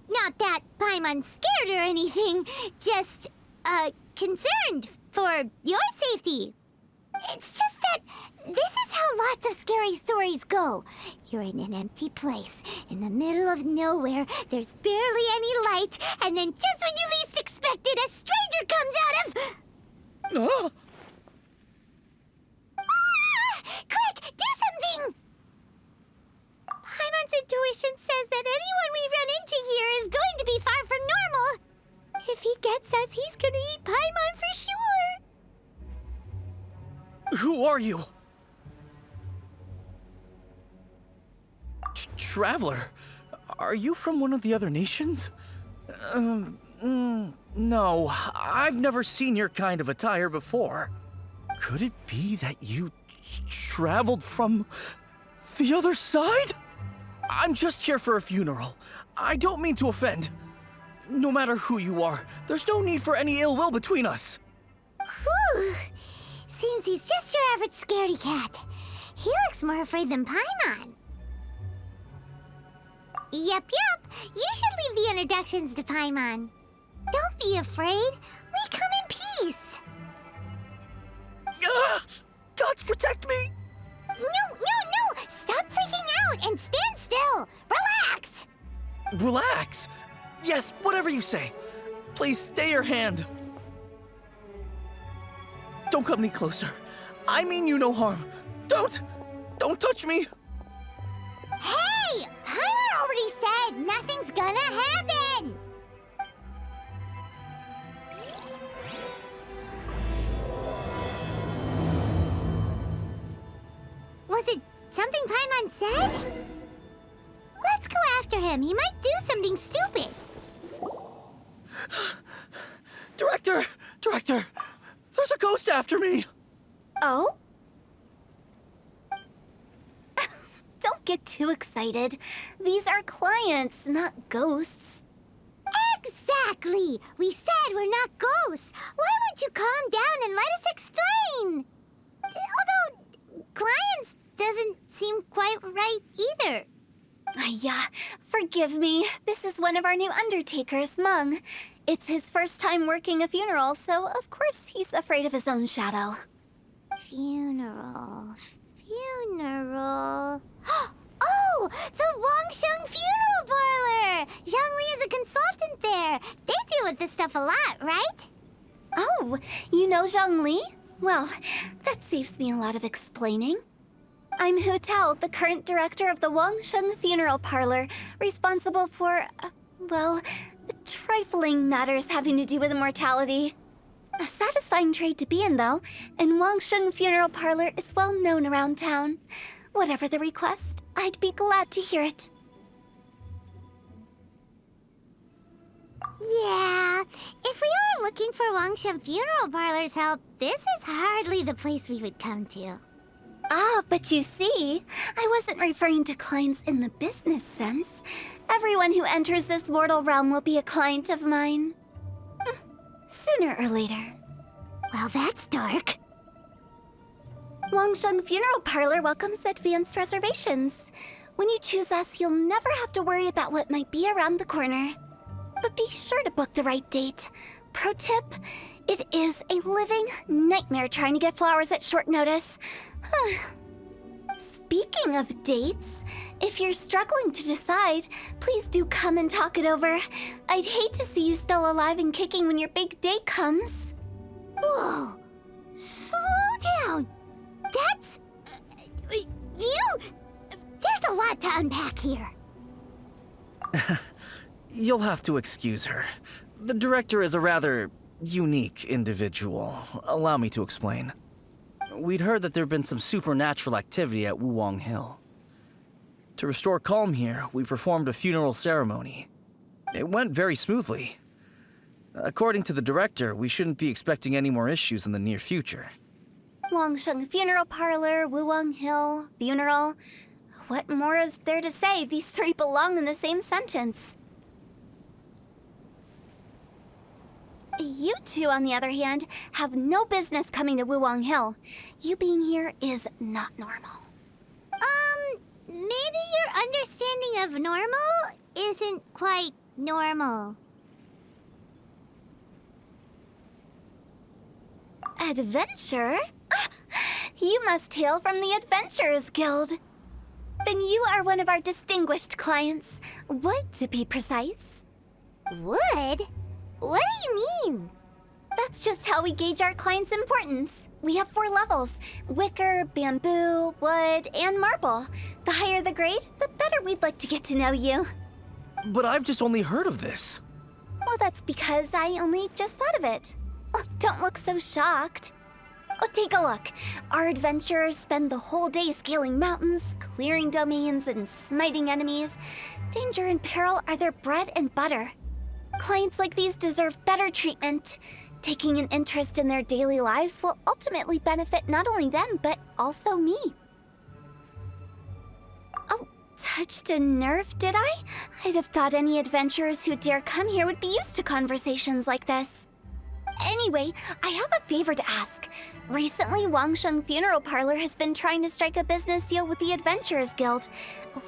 Not that Paimon's scared or anything. Just, concerned for your safety. It's just that this is how lots of scary stories go. You're in an empty place, in the middle of nowhere, there's barely any light, and then just when you least expect it, a stranger comes out of... Ah! Quick, do something! Paimon's intuition says that anyone we run into here is going to be far from normal. If he gets us, he's gonna eat Paimon for sure. Who are you? Traveler, are you from one of the other nations? No, I've never seen your kind of attire before. Could it be that you traveled from the other side? I'm just here for a funeral. I don't mean to offend. No matter who you are, there's no need for any ill will between us. Whew. Seems he's just your average scaredy cat. He looks more afraid than Paimon. Yep. You should leave the introductions to Paimon. Don't be afraid. We come in peace. Gods protect me! No! Stop freaking out and stand still. Relax. Relax. Yes, whatever you say. Please stay your hand. Don't come any closer. I mean you no harm. Don't touch me. Hey! Paimon already said nothing's gonna happen. Was it something Paimon said? Let's go after him. He might do something stupid. Director, there's a ghost after me. Oh? Don't get too excited. These are clients, not ghosts. Exactly! We said we're not ghosts. Why won't you calm down and let us explain? Although, clients doesn't seem quite right either. Yeah, forgive me. This is one of our new undertakers, Meng. It's his first time working a funeral, so of course he's afraid of his own shadow. Funeral. Oh! The Wangsheng Funeral Parlor! Zhongli is a consultant there. They deal with this stuff a lot, right? Oh, you know Zhongli? Well, that saves me a lot of explaining. I'm Hu Tao, the current director of the Wangsheng Funeral Parlor, responsible for, trifling matters having to do with immortality. A satisfying trade to be in, though, and Wangsheng Funeral Parlor is well known around town. Whatever the request, I'd be glad to hear it. Yeah, if we were looking for Wangsheng Funeral Parlor's help, this is hardly the place we would come to. Ah, but you see, I wasn't referring to clients in the business sense. Everyone who enters this mortal realm will be a client of mine. Sooner or later. Well, that's dark. Wangsheng Funeral Parlor welcomes advanced reservations. When you choose us, you'll never have to worry about what might be around the corner. But be sure to book the right date. Pro tip, it is a living nightmare trying to get flowers at short notice. Speaking of dates, if you're struggling to decide, please do come and talk it over. I'd hate to see you still alive and kicking when your big day comes. Whoa! Slow down! That's... There's a lot to unpack here. You'll have to excuse her. The director is a rather unique individual. Allow me to explain. We'd heard that there'd been some supernatural activity at Wuwang Hill. To restore calm here, we performed a funeral ceremony. It went very smoothly. According to the director, we shouldn't be expecting any more issues in the near future. Wangsheng Funeral Parlor, Wuwang Hill, funeral. What more is there to say? These three belong in the same sentence. You two, on the other hand, have no business coming to Wuwang Hill. You being here is not normal. Maybe your understanding of normal isn't quite normal. Adventure? You must hail from the Adventurers Guild. Then you are one of our distinguished clients. Wood, to be precise. Wood? What do you mean? That's just how we gauge our clients' importance. We have 4 levels: wicker, bamboo, wood, and marble. The higher the grade, the better we'd like to get to know you. But I've just only heard of this. Well, that's because I only just thought of it. Oh, don't look so shocked. Oh, take a look. Our adventurers spend the whole day scaling mountains, clearing domains, and smiting enemies. Danger and peril are their bread and butter. Clients like these deserve better treatment. Taking an interest in their daily lives will ultimately benefit not only them, but also me. Oh, touched a nerve, did I? I'd have thought any adventurers who dare come here would be used to conversations like this. Anyway, I have a favor to ask. Recently, Wangsheng Funeral Parlor has been trying to strike a business deal with the Adventurers Guild.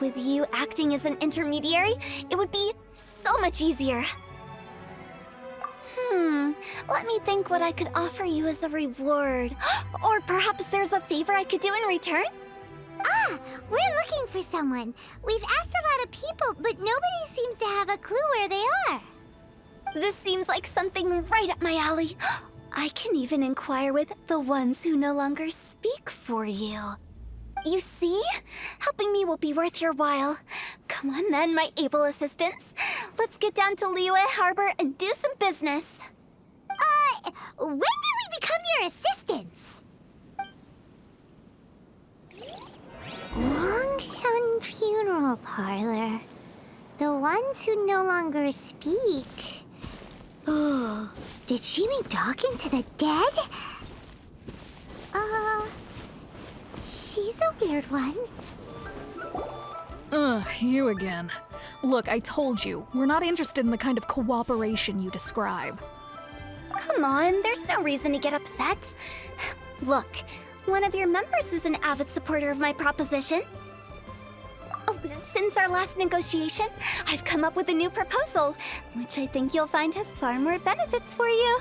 With you acting as an intermediary, it would be so much easier. Let me think what I could offer you as a reward. Or perhaps there's a favor I could do in return? Ah, we're looking for someone. We've asked a lot of people, but nobody seems to have a clue where they are. This seems like something right up my alley. I can even inquire with the ones who no longer speak for you. You see? Helping me will be worth your while. Come on then, my able assistants. Let's get down to Liyue Harbor and do some business. When did we become your assistants? Longshun Funeral Parlor. The ones who no longer speak. Oh, did she mean talking to the dead? She's a weird one. Ugh, you again. Look, I told you, we're not interested in the kind of cooperation you describe. Come on, there's no reason to get upset. Look, one of your members is an avid supporter of my proposition. Oh, since our last negotiation, I've come up with a new proposal, which I think you'll find has far more benefits for you.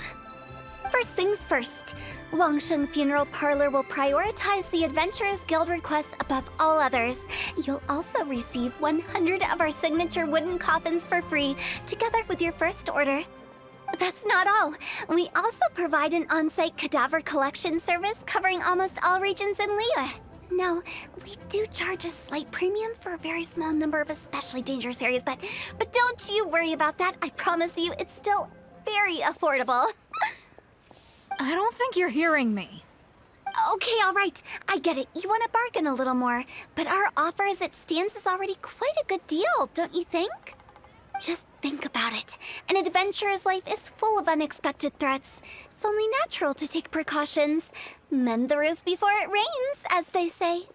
First things first, Wangsheng Funeral Parlor will prioritize the Adventurers Guild requests above all others. You'll also receive 100 of our signature wooden coffins for free, together with your first order. That's not all. We also provide an on-site cadaver collection service covering almost all regions in Liyue. Now, we do charge a slight premium for a very small number of especially dangerous areas, but don't you worry about that. I promise you, it's still very affordable. I don't think you're hearing me. Okay, all right. I get it. You want to bargain a little more, but our offer as it stands is already quite a good deal, don't you think? Just think about it. An adventurer's life is full of unexpected threats. It's only natural to take precautions. Mend the roof before it rains, as they say.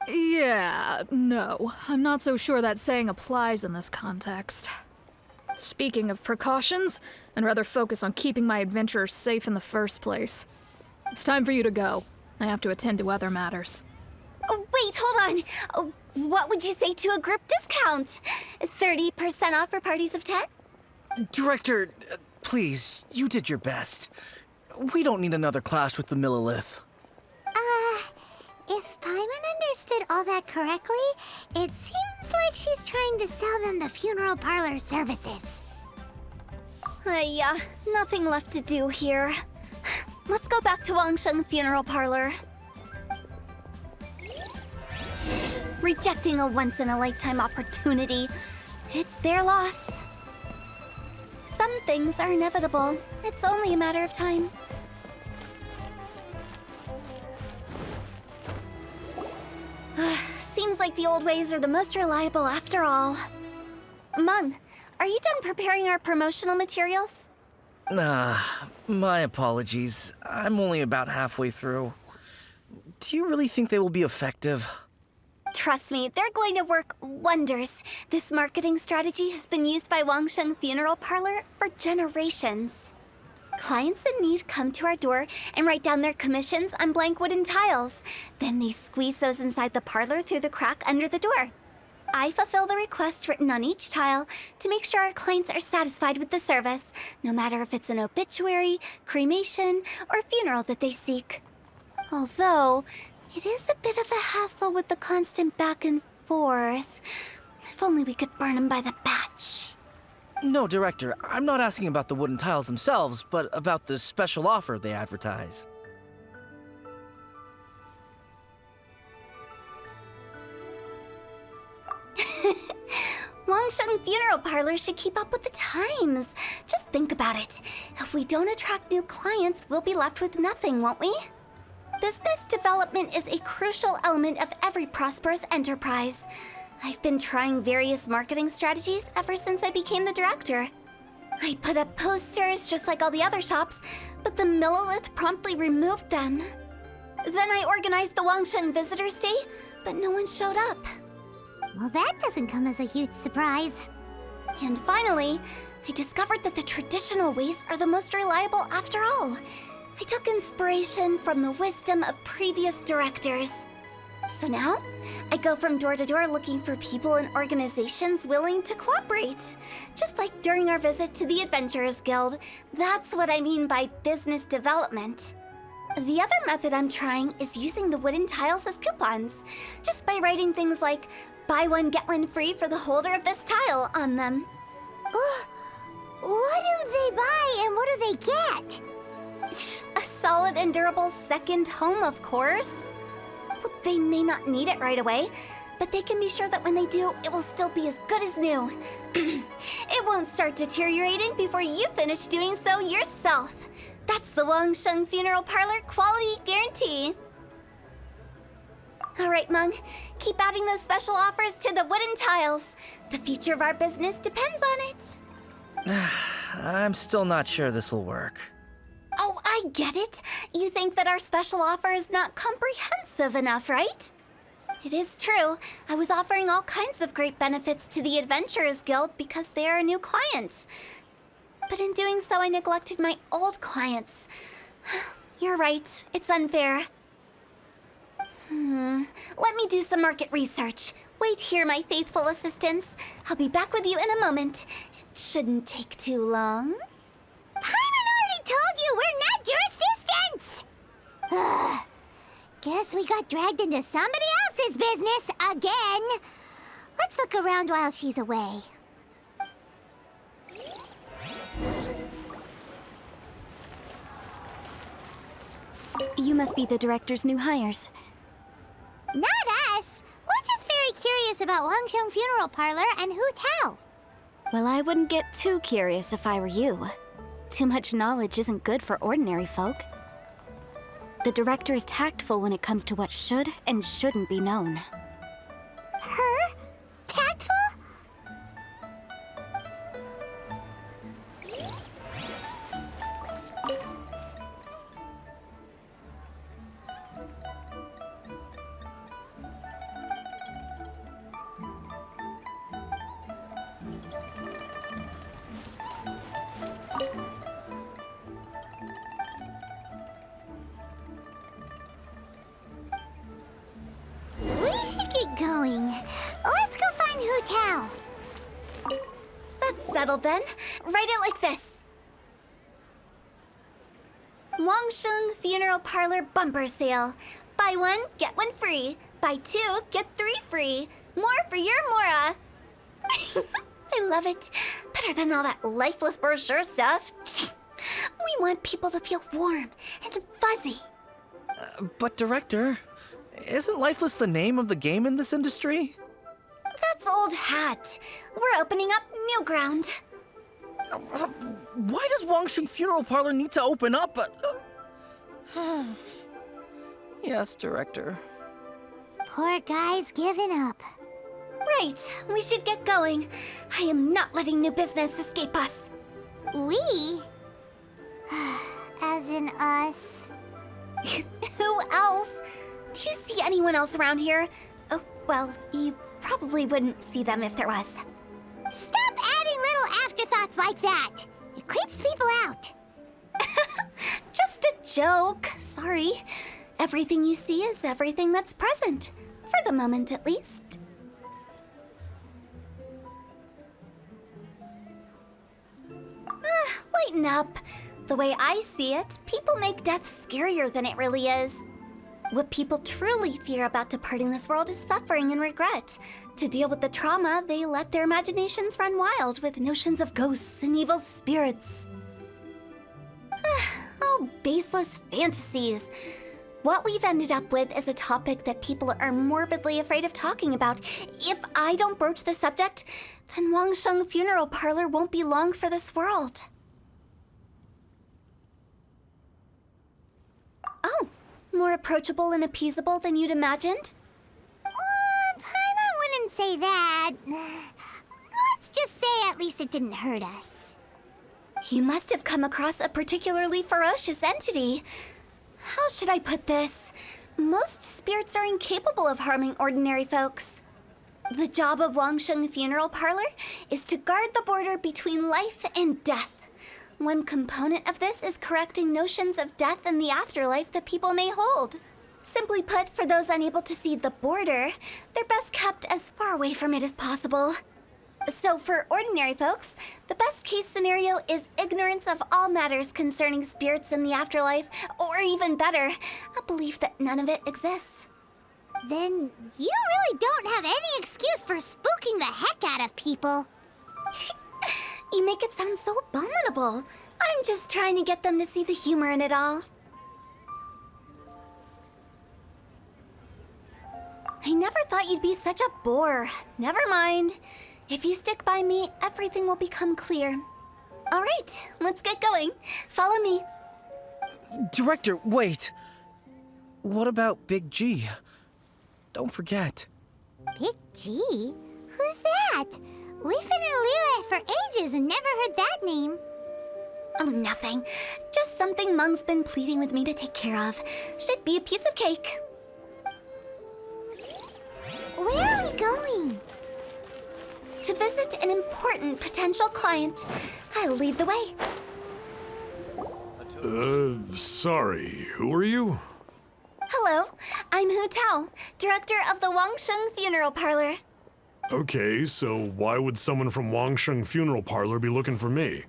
Yeah, no. I'm not so sure that saying applies in this context. Speaking of precautions, I'd rather focus on keeping my adventurers safe in the first place. It's time for you to go. I have to attend to other matters. Oh, wait, hold on. Oh, what would you say to a group discount? 30% off for parties of 10? Director, please, you did your best. We don't need another clash with the Millilith. If Paimon understood all that correctly, it seems like she's trying to sell them the funeral parlor services. Yeah, nothing left to do here. Let's go back to Wangsheng Funeral Parlor. Rejecting a once-in-a-lifetime opportunity. It's their loss. Some things are inevitable. It's only a matter of time. Seems like the old ways are the most reliable after all. Meng, are you done preparing our promotional materials? My apologies. I'm only about halfway through. Do you really think they will be effective? Trust me, they're going to work wonders. This marketing strategy has been used by Wangsheng Funeral Parlor for generations. Clients in need come to our door and write down their commissions on blank wooden tiles. Then they squeeze those inside the parlor through the crack under the door. I fulfill the requests written on each tile to make sure our clients are satisfied with the service, no matter if it's an obituary, cremation, or funeral that they seek. Although, it is a bit of a hassle with the constant back and forth. If only we could burn them by the batch. No, Director, I'm not asking about the wooden tiles themselves, but about the special offer they advertise. Wangsheng Funeral Parlor should keep up with the times. Just think about it. If we don't attract new clients, we'll be left with nothing, won't we? Business development is a crucial element of every prosperous enterprise. I've been trying various marketing strategies ever since I became the director. I put up posters just like all the other shops, but the Millelith promptly removed them. Then I organized the Wangsheng Visitors Day, but no one showed up. Well, that doesn't come as a huge surprise. And finally, I discovered that the traditional ways are the most reliable after all. I took inspiration from the wisdom of previous directors. So now, I go from door to door looking for people and organizations willing to cooperate. Just like during our visit to the Adventurers Guild. That's what I mean by business development. The other method I'm trying is using the wooden tiles as coupons. Just by writing things like, buy one, get one free for the holder of this tile on them. What do they buy and what do they get? A solid and durable second home, of course. Well, they may not need it right away, but they can be sure that when they do, it will still be as good as new. It won't start deteriorating before you finish doing so yourself. That's the Wangsheng Funeral Parlor quality guarantee. All right, Meng, keep adding those special offers to the wooden tiles. The future of our business depends on it. I'm still not sure this will work. Oh, I get it. You think that our special offer is not comprehensive enough, right? It is true. I was offering all kinds of great benefits to the Adventurers Guild because they are a new client. But in doing so, I neglected my old clients. You're right. It's unfair. Let me do some market research. Wait here, my faithful assistants. I'll be back with you in a moment. It shouldn't take too long. Paimon already told you we're not your assistants! Guess we got dragged into somebody else's business again. Let's look around while she's away. You must be the director's new hires. Not us! We're just very curious about Wangsheng Funeral Parlor and Hu Tao. Well, I wouldn't get too curious if I were you. Too much knowledge isn't good for ordinary folk. The director is tactful when it comes to what should and shouldn't be known. Her? Tactful? Going. Let's go find Hu Tao. That's settled then. Write it like this. Wangsheng Funeral Parlor Bumper Sale. Buy one, get one free. Buy two, get three free. More for your Mora. I love it. Better than all that lifeless brochure stuff. We want people to feel warm and fuzzy. But Director, isn't Lifeless the name of the game in this industry? That's old hat. We're opening up new ground. Why does Wangsheng Funeral Parlor need to open up? Yes, Director. Poor guy's given up. Right, we should get going. I am not letting new business escape us. We? As in us. Who else? Do you see anyone else around here? Oh, well, you probably wouldn't see them if there was. Stop adding little afterthoughts like that. It creeps people out. Just a joke. Sorry. Everything you see is everything that's present. For the moment, at least. lighten up. The way I see it, people make death scarier than it really is. What people truly fear about departing this world is suffering and regret. To deal with the trauma, they let their imaginations run wild with notions of ghosts and evil spirits. Oh, baseless fantasies. What we've ended up with is a topic that people are morbidly afraid of talking about. If I don't broach the subject, then Wangsheng Funeral Parlor won't be long for this world. Oh, more approachable and appeasable than you'd imagined? Paimon wouldn't say that. Let's just say at least it didn't hurt us. You must have come across a particularly ferocious entity. How should I put this? Most spirits are incapable of harming ordinary folks. The job of Wangsheng Funeral Parlor is to guard the border between life and death. One component of this is correcting notions of death and the afterlife that people may hold. Simply put, for those unable to see the border, they're best kept as far away from it as possible. So for ordinary folks, the best case scenario is ignorance of all matters concerning spirits and the afterlife, or even better, a belief that none of it exists. Then you really don't have any excuse for spooking the heck out of people. You make it sound so abominable. I'm just trying to get them to see the humor in it all. I never thought you'd be such a bore. Never mind. If you stick by me, everything will become clear. All right, let's get going. Follow me. Director, wait! What about Big G? Don't forget. Big G? Who's that? We've been in Liyue for ages and never heard that name. Oh, nothing. Just something Mung's been pleading with me to take care of. Should be a piece of cake. Where are we going? To visit an important potential client. I'll lead the way. Sorry, who are you? Hello, I'm Hu Tao, director of the Wangsheng Funeral Parlor. Okay, so why would someone from Wangsheng Funeral Parlor be looking for me?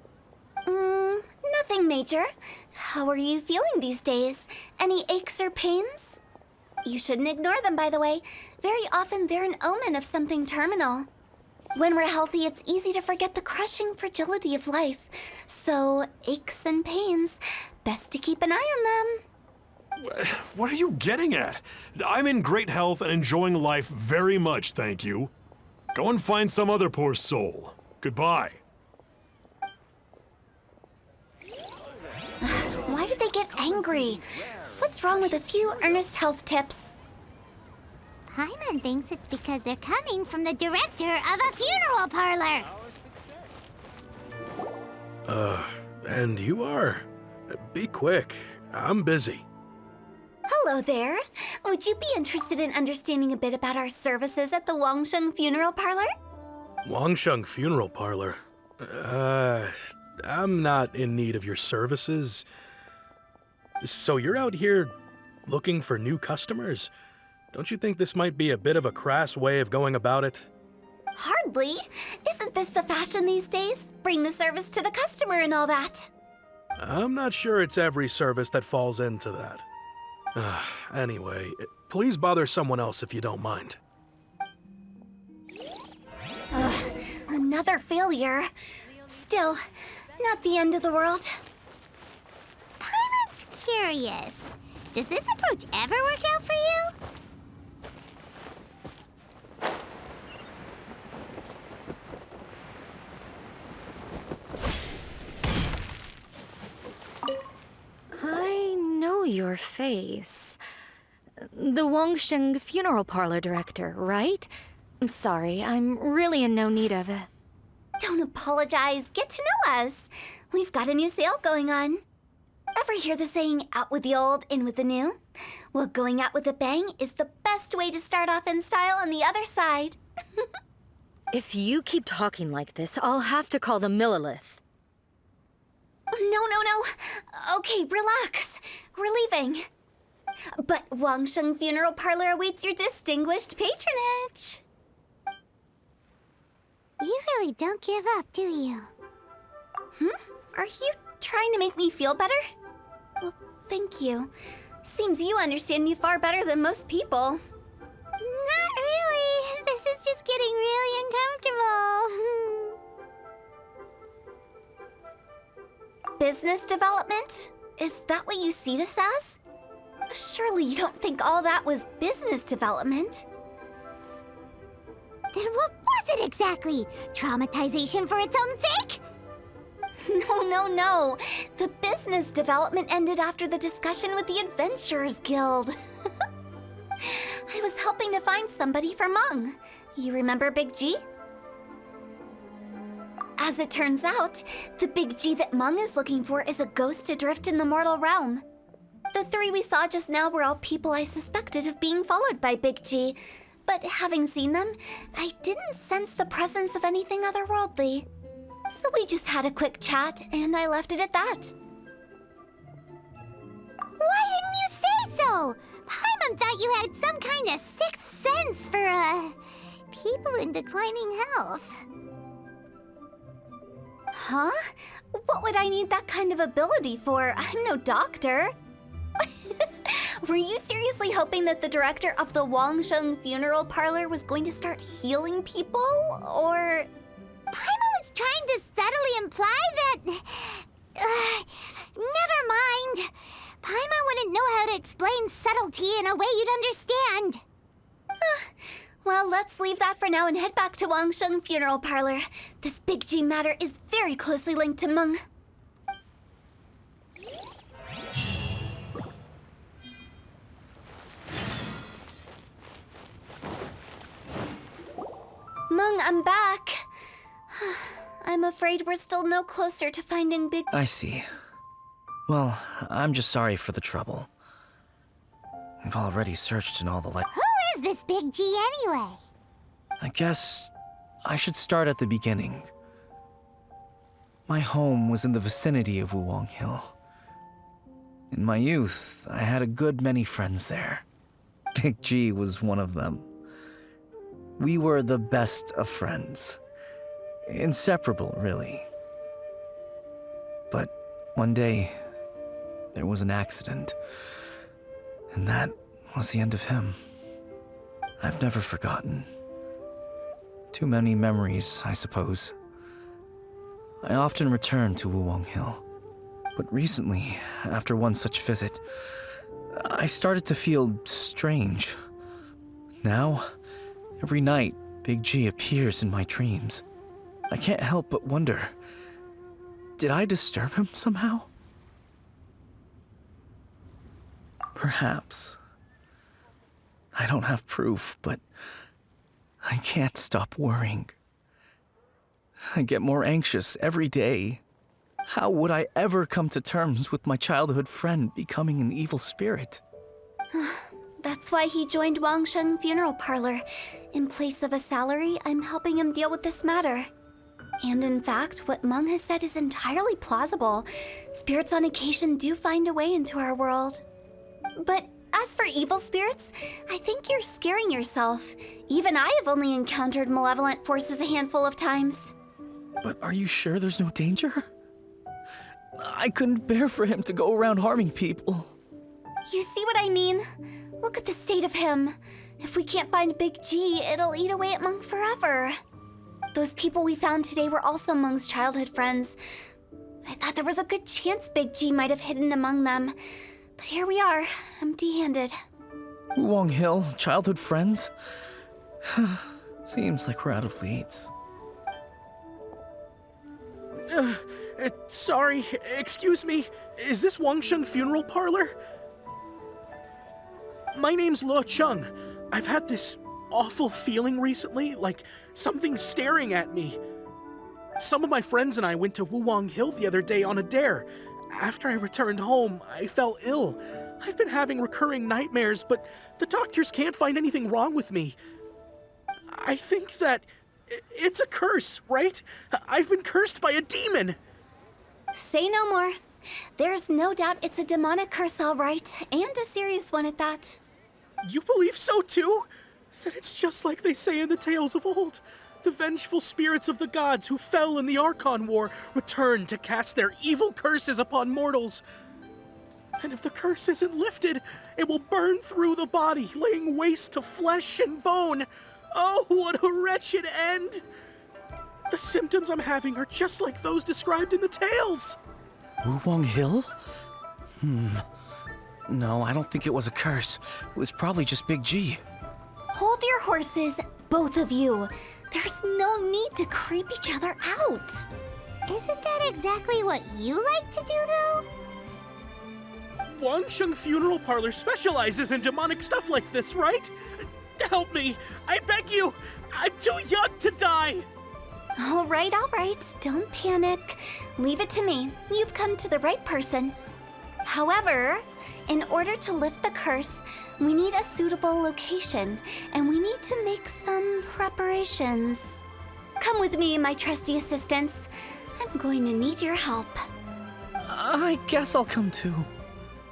Nothing major. How are you feeling these days? Any aches or pains? You shouldn't ignore them, by the way. Very often they're an omen of something terminal. When we're healthy, it's easy to forget the crushing fragility of life. So, aches and pains, best to keep an eye on them. What are you getting at? I'm in great health and enjoying life very much, thank you. Go and find some other poor soul. Goodbye. Why do they get angry? What's wrong with a few earnest health tips? Paimon thinks it's because they're coming from the director of a funeral parlor. And you are? Be quick. I'm busy. Hello there. Would you be interested in understanding a bit about our services at the Wangsheng Funeral Parlor? Wangsheng Funeral Parlor? I'm not in need of your services. So you're out here looking for new customers? Don't you think this might be a bit of a crass way of going about it? Hardly. Isn't this the fashion these days? Bring the service to the customer and all that. I'm not sure it's every service that falls into that. Anyway, please bother someone else if you don't mind. Another failure. Still, not the end of the world. Paimon's curious. Does this approach ever work out for you? I know your face. The Wangsheng Funeral Parlor director, right? I'm sorry, I'm really in no need of it. Don't apologize. Get to know us. We've got a new sale going on. Ever hear the saying, out with the old, in with the new? Well, going out with a bang is the best way to start off in style on the other side. If you keep talking like this, I'll have to call the Millilith. No. Okay, relax. We're leaving. But Wangsheng Funeral Parlor awaits your distinguished patronage. You really don't give up, do you? Are you trying to make me feel better? Well, thank you. Seems you understand me far better than most people. Not really. This is just getting really uncomfortable. Business development? Is that what you see this as? Surely you don't think all that was business development. Then what was it exactly? Traumatization for its own sake? No. The business development ended after the discussion with the Adventurers Guild. I was helping to find somebody for Mung. You remember Big G? As it turns out, the Big G that Mung is looking for is a ghost adrift in the mortal realm. The three we saw just now were all people I suspected of being followed by Big G, but having seen them, I didn't sense the presence of anything otherworldly. So we just had a quick chat, and I left it at that. Why didn't you say so? Paimon thought you had some kind of sixth sense for, people in declining health. Huh? What would I need that kind of ability for? I'm no doctor. Were you seriously hoping that the director of the Wangsheng Funeral Parlor was going to start healing people, or...? Paimon was trying to subtly imply that... never mind. Paimon wouldn't know how to explain subtlety in a way you'd understand. Well, let's leave that for now and head back to Wangsheng Funeral Parlor. This Big G matter is very closely linked to Mung. Mung, I'm back. I'm afraid we're still no closer to finding Big... I see. Well, I'm just sorry for the trouble. We've already searched in all the light. Who is this Big G anyway? I guess I should start at the beginning. My home was in the vicinity of Wuwang Hill. In my youth, I had a good many friends there. Big G was one of them. We were the best of friends. Inseparable, really. But one day, there was an accident. And that was the end of him. I've never forgotten. Too many memories, I suppose. I often return to Wuwang Hill. But recently, after one such visit, I started to feel strange. Now, every night, Big G appears in my dreams. I can't help but wonder, did I disturb him somehow? Perhaps. I don't have proof, but I can't stop worrying. I get more anxious every day. How would I ever come to terms with my childhood friend becoming an evil spirit? That's why he joined Wangsheng Funeral Parlor. In place of a salary, I'm helping him deal with this matter. And in fact, what Mung has said is entirely plausible. Spirits on occasion do find a way into our world. But as for evil spirits, I think you're scaring yourself. Even I have only encountered malevolent forces a handful of times. But are you sure there's no danger? I couldn't bear for him to go around harming people. You see what I mean? Look at the state of him. If we can't find Big G, it'll eat away at Mung forever. Those people we found today were also Mung's childhood friends. I thought there was a good chance Big G might have hidden among them. But here we are, empty-handed. Wuwang Hill, childhood friends? Seems like we're out of leads. Sorry, excuse me. Is this Wangsheng Funeral Parlor? My name's Luo Chung. I've had this awful feeling recently, like something's staring at me. Some of my friends and I went to Wuwang Hill the other day on a dare. After I returned home, I fell ill. I've been having recurring nightmares, but the doctors can't find anything wrong with me. I think that it's a curse, right? I've been cursed by a demon. Say no more. There's no doubt it's a demonic curse, all right, and a serious one at that. You believe so too? That it's just like they say in the tales of old. The vengeful spirits of the gods who fell in the Archon War return to cast their evil curses upon mortals. And if the curse isn't lifted, it will burn through the body, laying waste to flesh and bone. Oh, what a wretched end! The symptoms I'm having are just like those described in the tales. Wuwang Hill? No, I don't think it was a curse. It was probably just Big G. Hold your horses, both of you. There's no need to creep each other out. Isn't that exactly what you like to do, though? Wangsheng Funeral Parlor specializes in demonic stuff like this, right? Help me, I beg you. I'm too young to die. All right. Don't panic. Leave it to me. You've come to the right person. However, in order to lift the curse, we need a suitable location, and we need to make some preparations. Come with me, my trusty assistants. I'm going to need your help. I guess I'll come too.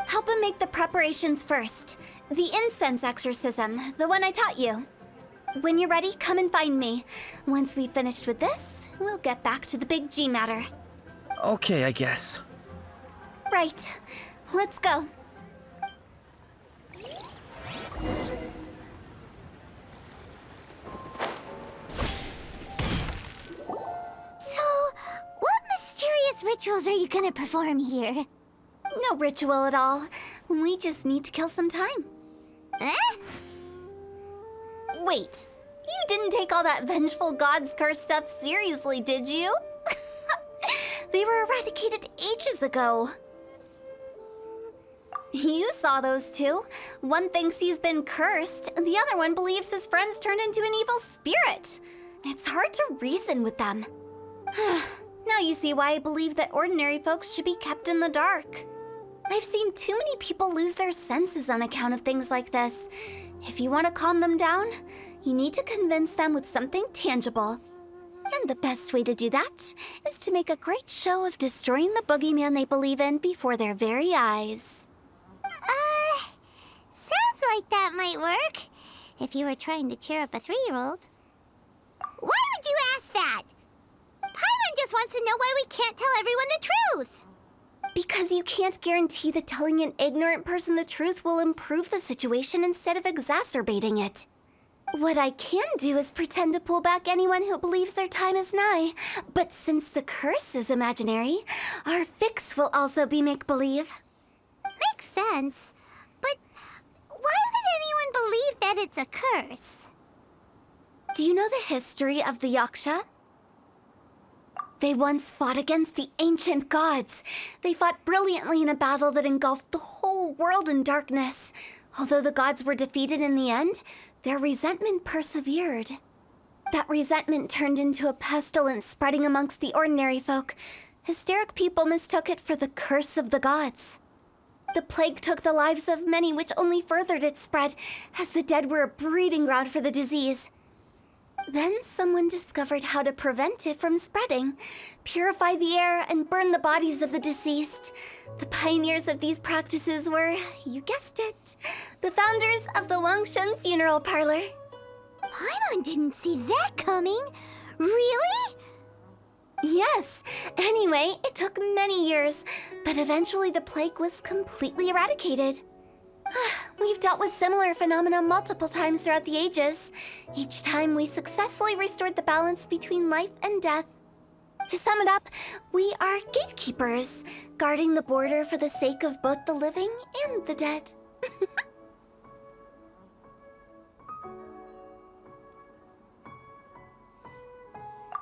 Help him make the preparations first. The incense exorcism, the one I taught you. When you're ready, come and find me. Once we've finished with this, we'll get back to the Big G matter. Okay, I guess. Right. Let's go. So, what mysterious rituals are you gonna perform here? No ritual at all. We just need to kill some time. Eh? Wait, you didn't take all that vengeful God's curse stuff seriously, did you? They were eradicated ages ago. You saw those two. One thinks he's been cursed, and the other one believes his friends turned into an evil spirit. It's hard to reason with them. Now you see why I believe that ordinary folks should be kept in the dark. I've seen too many people lose their senses on account of things like this. If you want to calm them down, you need to convince them with something tangible. And the best way to do that is to make a great show of destroying the boogeyman they believe in before their very eyes. Sounds like that might work. If you were trying to cheer up a 3-year-old. Why would you ask that? Paimon just wants to know why we can't tell everyone the truth. Because you can't guarantee that telling an ignorant person the truth will improve the situation instead of exacerbating it. What I can do is pretend to pull back anyone who believes their time is nigh. But since the curse is imaginary, our fix will also be make-believe. Makes sense. But why would anyone believe that it's a curse? Do you know the history of the Yaksha? They once fought against the ancient gods. They fought brilliantly in a battle that engulfed the whole world in darkness. Although the gods were defeated in the end, their resentment persevered. That resentment turned into a pestilence spreading amongst the ordinary folk. Hysteric people mistook it for the curse of the gods. The plague took the lives of many, which only furthered its spread, as the dead were a breeding ground for the disease. Then someone discovered how to prevent it from spreading, purify the air, and burn the bodies of the deceased. The pioneers of these practices were, you guessed it, the founders of the Wangsheng Funeral Parlor. Paimon didn't see that coming. Really? Yes. Anyway, it took many years, but eventually the plague was completely eradicated. We've dealt with similar phenomena multiple times throughout the ages. Each time we successfully restored the balance between life and death. To sum it up, we are gatekeepers, guarding the border for the sake of both the living and the dead.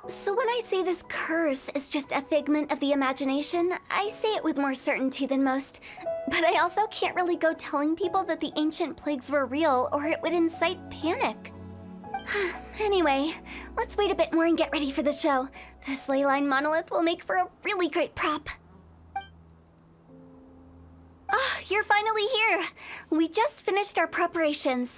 So when I say this curse is just a figment of the imagination, I say it with more certainty than most. But I also can't really go telling people that the ancient plagues were real, or it would incite panic. Anyway, let's wait a bit more and get ready for the show. This ley line monolith will make for a really great prop. Ah, you're finally here! We just finished our preparations.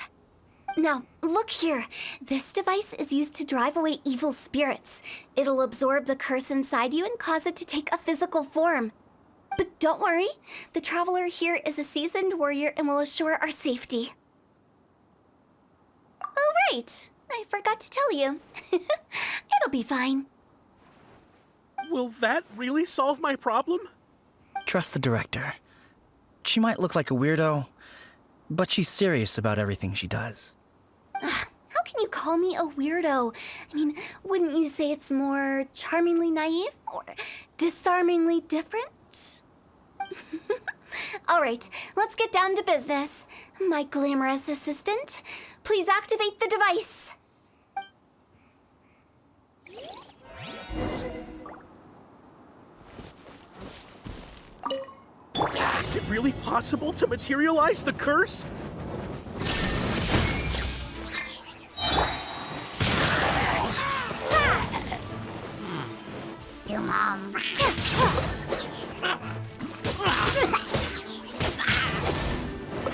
Now, look here. This device is used to drive away evil spirits. It'll absorb the curse inside you and cause it to take a physical form. But don't worry, the traveler here is a seasoned warrior and will assure our safety. All right. I forgot to tell you. It'll be fine. Will that really solve my problem? Trust the director. She might look like a weirdo, but she's serious about everything she does. How can you call me a weirdo? I mean, wouldn't you say it's more charmingly naive or disarmingly different? All right, let's get down to business. My glamorous assistant, please activate the device. Is it really possible to materialize the curse?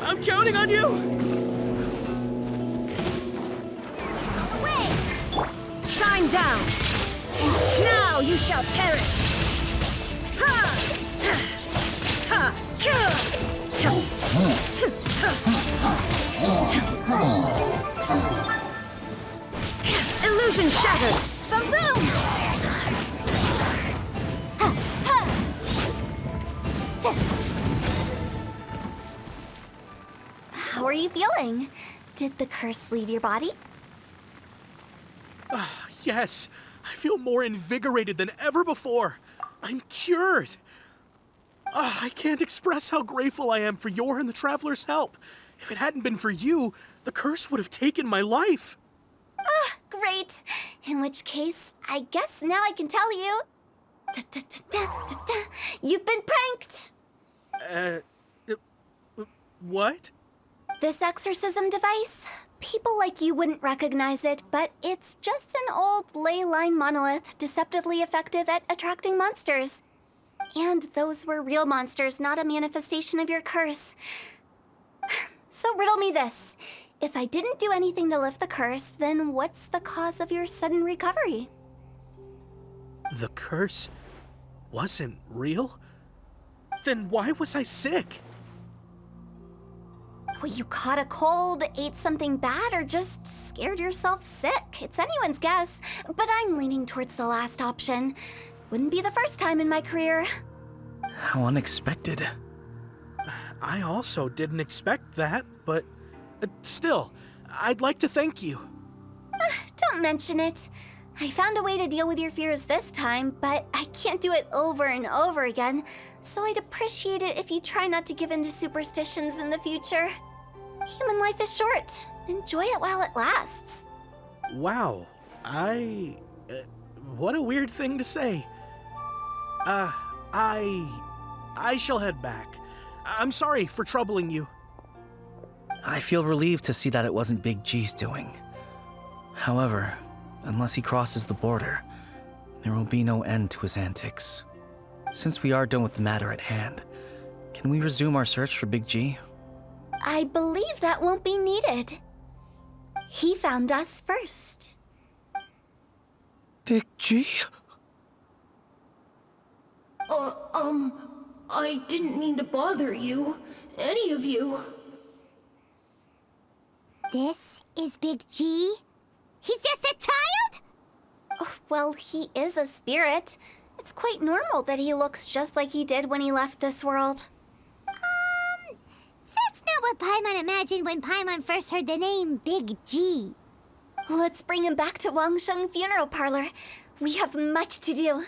I'm counting on you! Shine down! Now you shall perish! Ha! Ha! Illusion shattered! The room! How are you feeling? Did the curse leave your body? Yes, I feel more invigorated than ever before. I'm cured. I can't express how grateful I am for your and the Traveler's help. If it hadn't been for you, the curse would have taken my life. Great. In which case, I guess now I can tell you. You've been pranked. What? This exorcism device, people like you wouldn't recognize it, but it's just an old ley line monolith deceptively effective at attracting monsters. And those were real monsters, not a manifestation of your curse. So riddle me this. If I didn't do anything to lift the curse, then what's the cause of your sudden recovery? The curse wasn't real? Then why was I sick? Well, you caught a cold, ate something bad, or just scared yourself sick. It's anyone's guess, but I'm leaning towards the last option. Wouldn't be the first time in my career. How unexpected. I also didn't expect that, but still, I'd like to thank you. Don't mention it. I found a way to deal with your fears this time, but I can't do it over and over again, so I'd appreciate it if you try not to give in to superstitions in the future. Human life is short. Enjoy it while it lasts. Wow, what a weird thing to say. I shall head back. I'm sorry for troubling you. I feel relieved to see that it wasn't Big G's doing. However, unless he crosses the border, there will be no end to his antics. Since we are done with the matter at hand, can we resume our search for Big G? I believe that won't be needed. He found us first. Big G? I didn't mean to bother you. Any of you. This is Big G? He's just a child? Oh, well, he is a spirit. It's quite normal that he looks just like he did when he left this world. That's not what Paimon imagined when Paimon first heard the name Big G. Let's bring him back to Wangsheng Funeral Parlor. We have much to do.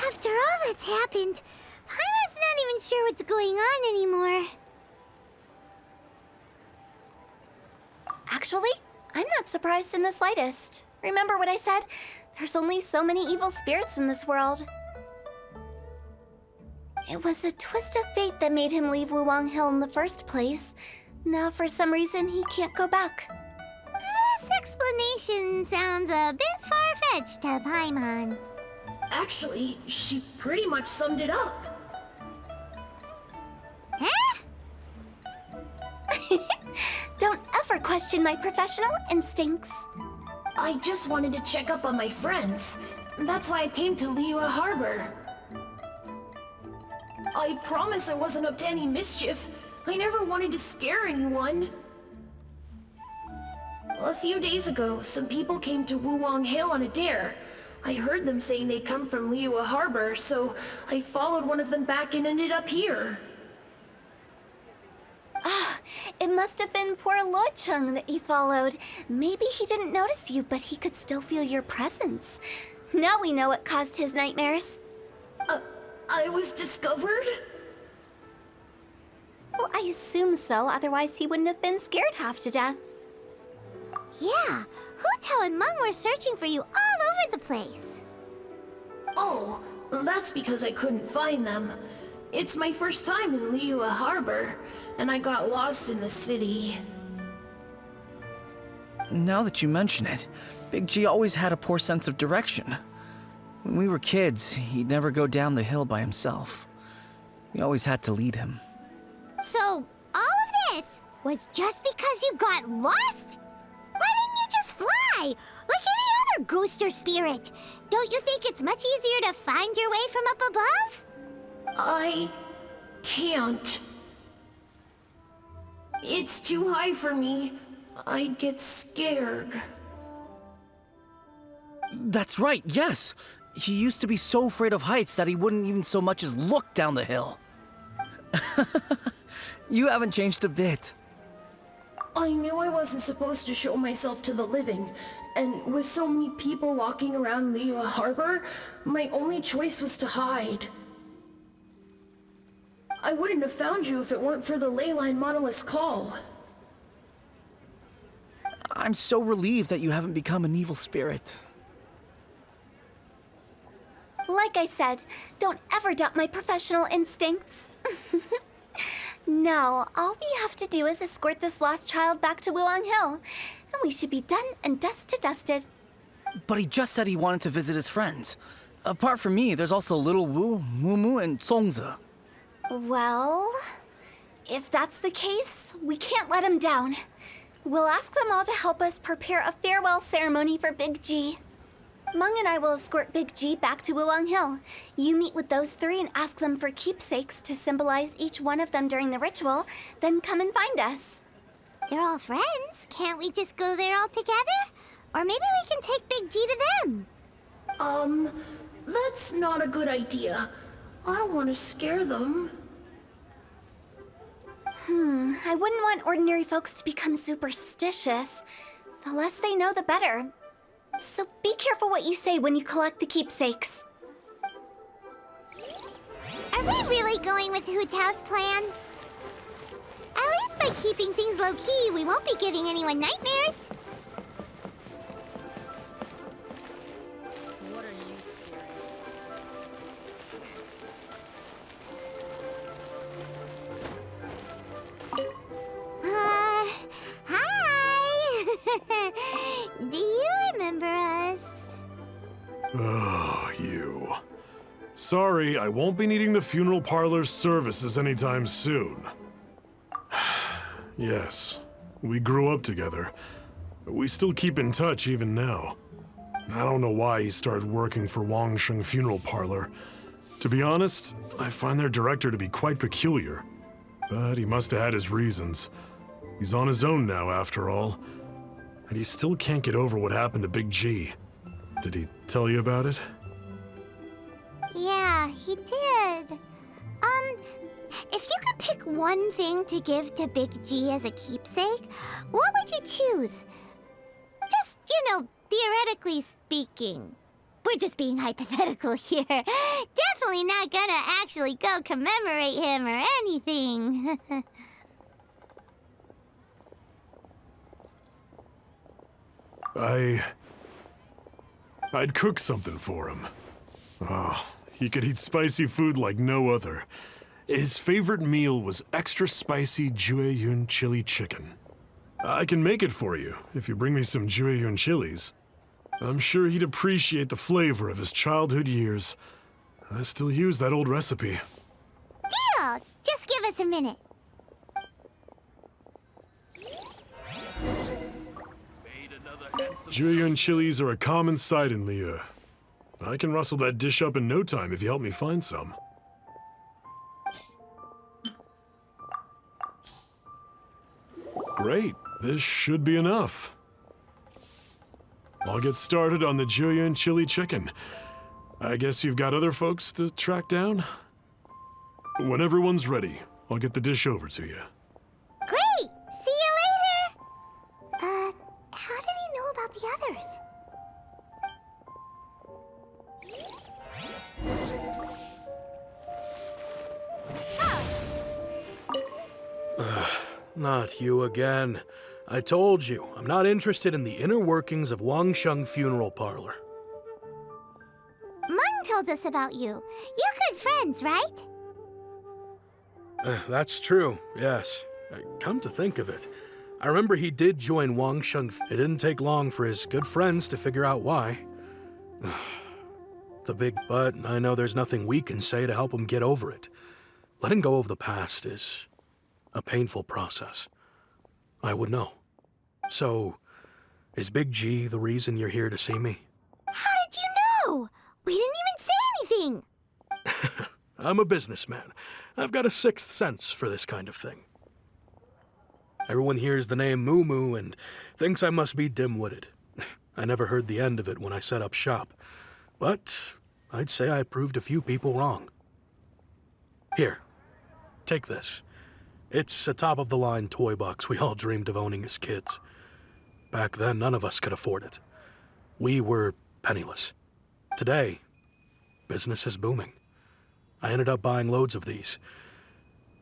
After all that's happened, Paimon's not even sure what's going on anymore. Actually, I'm not surprised in the slightest. Remember what I said? There's only so many evil spirits in this world. It was a twist of fate that made him leave Wuwang Hill in the first place. Now, for some reason, he can't go back. This explanation sounds a bit far-fetched to Paimon. Actually, she pretty much summed it up. Huh? Don't ever question my professional instincts. I just wanted to check up on my friends. That's why I came to Liyue Harbor. I promise I wasn't up to any mischief. I never wanted to scare anyone. A few days ago, some people came to Wuwang Hill on a dare. I heard them saying they'd come from Liyue Harbor, so I followed one of them back and ended up here. It must have been poor Lo Chung that you followed. Maybe he didn't notice you, but he could still feel your presence. Now we know what caused his nightmares. I was discovered? Well, I assume so, otherwise he wouldn't have been scared half to death. Yeah, Hu Tao and Meng were searching for you all over the place. Oh, that's because I couldn't find them. It's my first time in Liyue Harbor, and I got lost in the city. Now that you mention it, Big G always had a poor sense of direction. When we were kids, he'd never go down the hill by himself. We always had to lead him. So, all of this was just because you got lost? Why didn't you just fly? Like any other ghost or spirit? Don't you think it's much easier to find your way from up above? I can't. It's too high for me. I'd get scared. That's right, yes! He used to be so afraid of heights that he wouldn't even so much as look down the hill. You haven't changed a bit. I knew I wasn't supposed to show myself to the living, and with so many people walking around Liyue Harbor, my only choice was to hide. I wouldn't have found you if it weren't for the Leyline Monolith's call. I'm so relieved that you haven't become an evil spirit. Like I said, don't ever doubt my professional instincts. Now, all we have to do is escort this lost child back to Wuwang Hill, and we should be done and dust to dusted. But he just said he wanted to visit his friends. Apart from me, there's also Little Wu, Mumu, and Songzi. Well, if that's the case, we can't let him down. We'll ask them all to help us prepare a farewell ceremony for Big G. Meng and I will escort Big G back to Wuwang Hill. You meet with those three and ask them for keepsakes to symbolize each one of them during the ritual, then come and find us. They're all friends. Can't we just go there all together? Or maybe we can take Big G to them. That's not a good idea. I don't want to scare them. I wouldn't want ordinary folks to become superstitious. The less they know, the better. So be careful what you say when you collect the keepsakes. Are we really going with Hu Tao's plan? At least by keeping things low-key, we won't be giving anyone nightmares. Hi! Do you remember us? Oh, you. Sorry, I won't be needing the funeral parlor's services anytime soon. Yes, we grew up together. We still keep in touch even now. I don't know why he started working for Wangsheng Funeral Parlor. To be honest, I find their director to be quite peculiar. But he must have had his reasons. He's on his own now, after all. And he still can't get over what happened to Big G. Did he tell you about it? Yeah, he did. If you could pick one thing to give to Big G as a keepsake, what would you choose? Just, theoretically speaking. We're just being hypothetical here. Definitely not gonna actually go commemorate him or anything. I'd cook something for him. Oh, he could eat spicy food like no other. His favorite meal was extra spicy Jueyun chili chicken. I can make it for you if you bring me some Jueyun chilies. I'm sure he'd appreciate the flavor of his childhood years. I still use that old recipe. Deal! Just give us a minute. Jueyun chilies are a common sight in Liyue. I can rustle that dish up in no time if you help me find some. Great. This should be enough. I'll get started on the Julian chili chicken. I guess you've got other folks to track down? When everyone's ready, I'll get the dish over to you. Great! See you later! How did he know about the others? Not you again. I told you, I'm not interested in the inner workings of Wangsheng Funeral Parlor. Mung told us about you. You're good friends, right? That's true, yes. Come to think of it, I remember he did join Wangsheng. It didn't take long for his good friends to figure out why. But I know there's nothing we can say to help him get over it. Letting go of the past is a painful process. I would know. So, is Big G the reason you're here to see me? How did you know? We didn't even say anything. I'm a businessman. I've got a sixth sense for this kind of thing. Everyone hears the name Moo Moo and thinks I must be dim-witted. I never heard the end of it when I set up shop. But I'd say I proved a few people wrong. Here, take this. It's a top-of-the-line toy box we all dreamed of owning as kids. Back then, none of us could afford it. We were penniless. Today, business is booming. I ended up buying loads of these.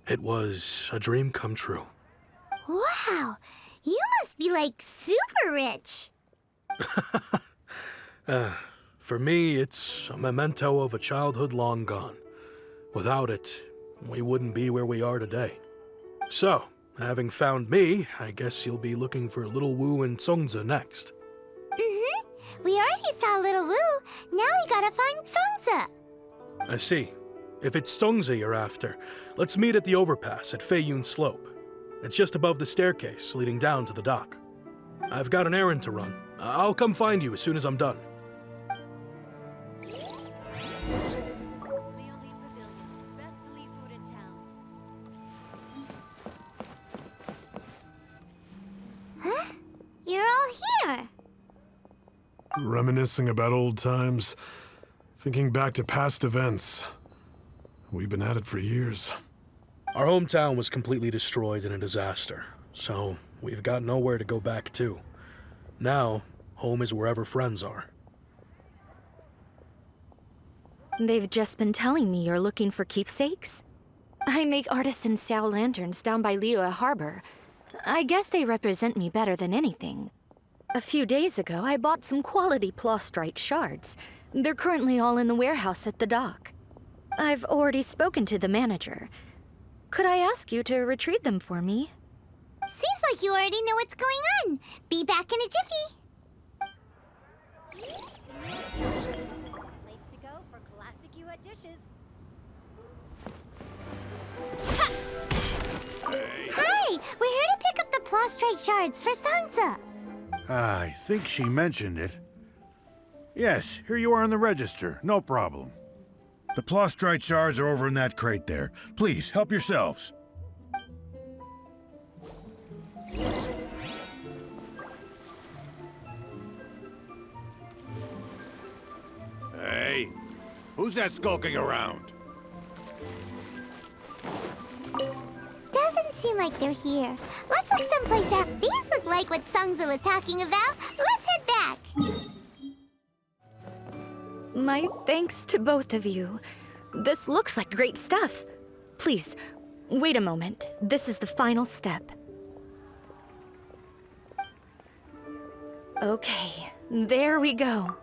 It was a dream come true. Wow, you must be like super rich. For me, it's a memento of a childhood long gone. Without it, we wouldn't be where we are today. So, having found me, I guess you'll be looking for Little Wu and Songza next. Mm-hmm. We already saw Little Wu. Now we gotta find Songza. I see. If it's Songza you're after, let's meet at the overpass at Feiyun Slope. It's just above the staircase leading down to the dock. I've got an errand to run. I'll come find you as soon as I'm done. You're all here. Reminiscing about old times, thinking back to past events. We've been at it for years. Our hometown was completely destroyed in a disaster, so we've got nowhere to go back to. Now, home is wherever friends are. They've just been telling me you're looking for keepsakes. I make artisan Xiao lanterns down by Liyue Harbor. I guess they represent me better than anything. A few days ago, I bought some quality Plostrite shards. They're currently all in the warehouse at the dock. I've already spoken to the manager. Could I ask you to retrieve them for me? Seems like you already know what's going on. Be back in a jiffy. Place to go for classic Yue dishes. Hi, we're here to pick up the Plostrite shards for Songza. I think she mentioned it. Yes, here you are on the register. No problem. The Plostrite shards are over in that crate there. Please, help yourselves. Hey, who's that skulking around? Doesn't seem like they're here. Let's look someplace else. These look like what Songza was talking about. Let's head back. My thanks to both of you. This looks like great stuff. Please, wait a moment. This is the final step. Okay, there we go.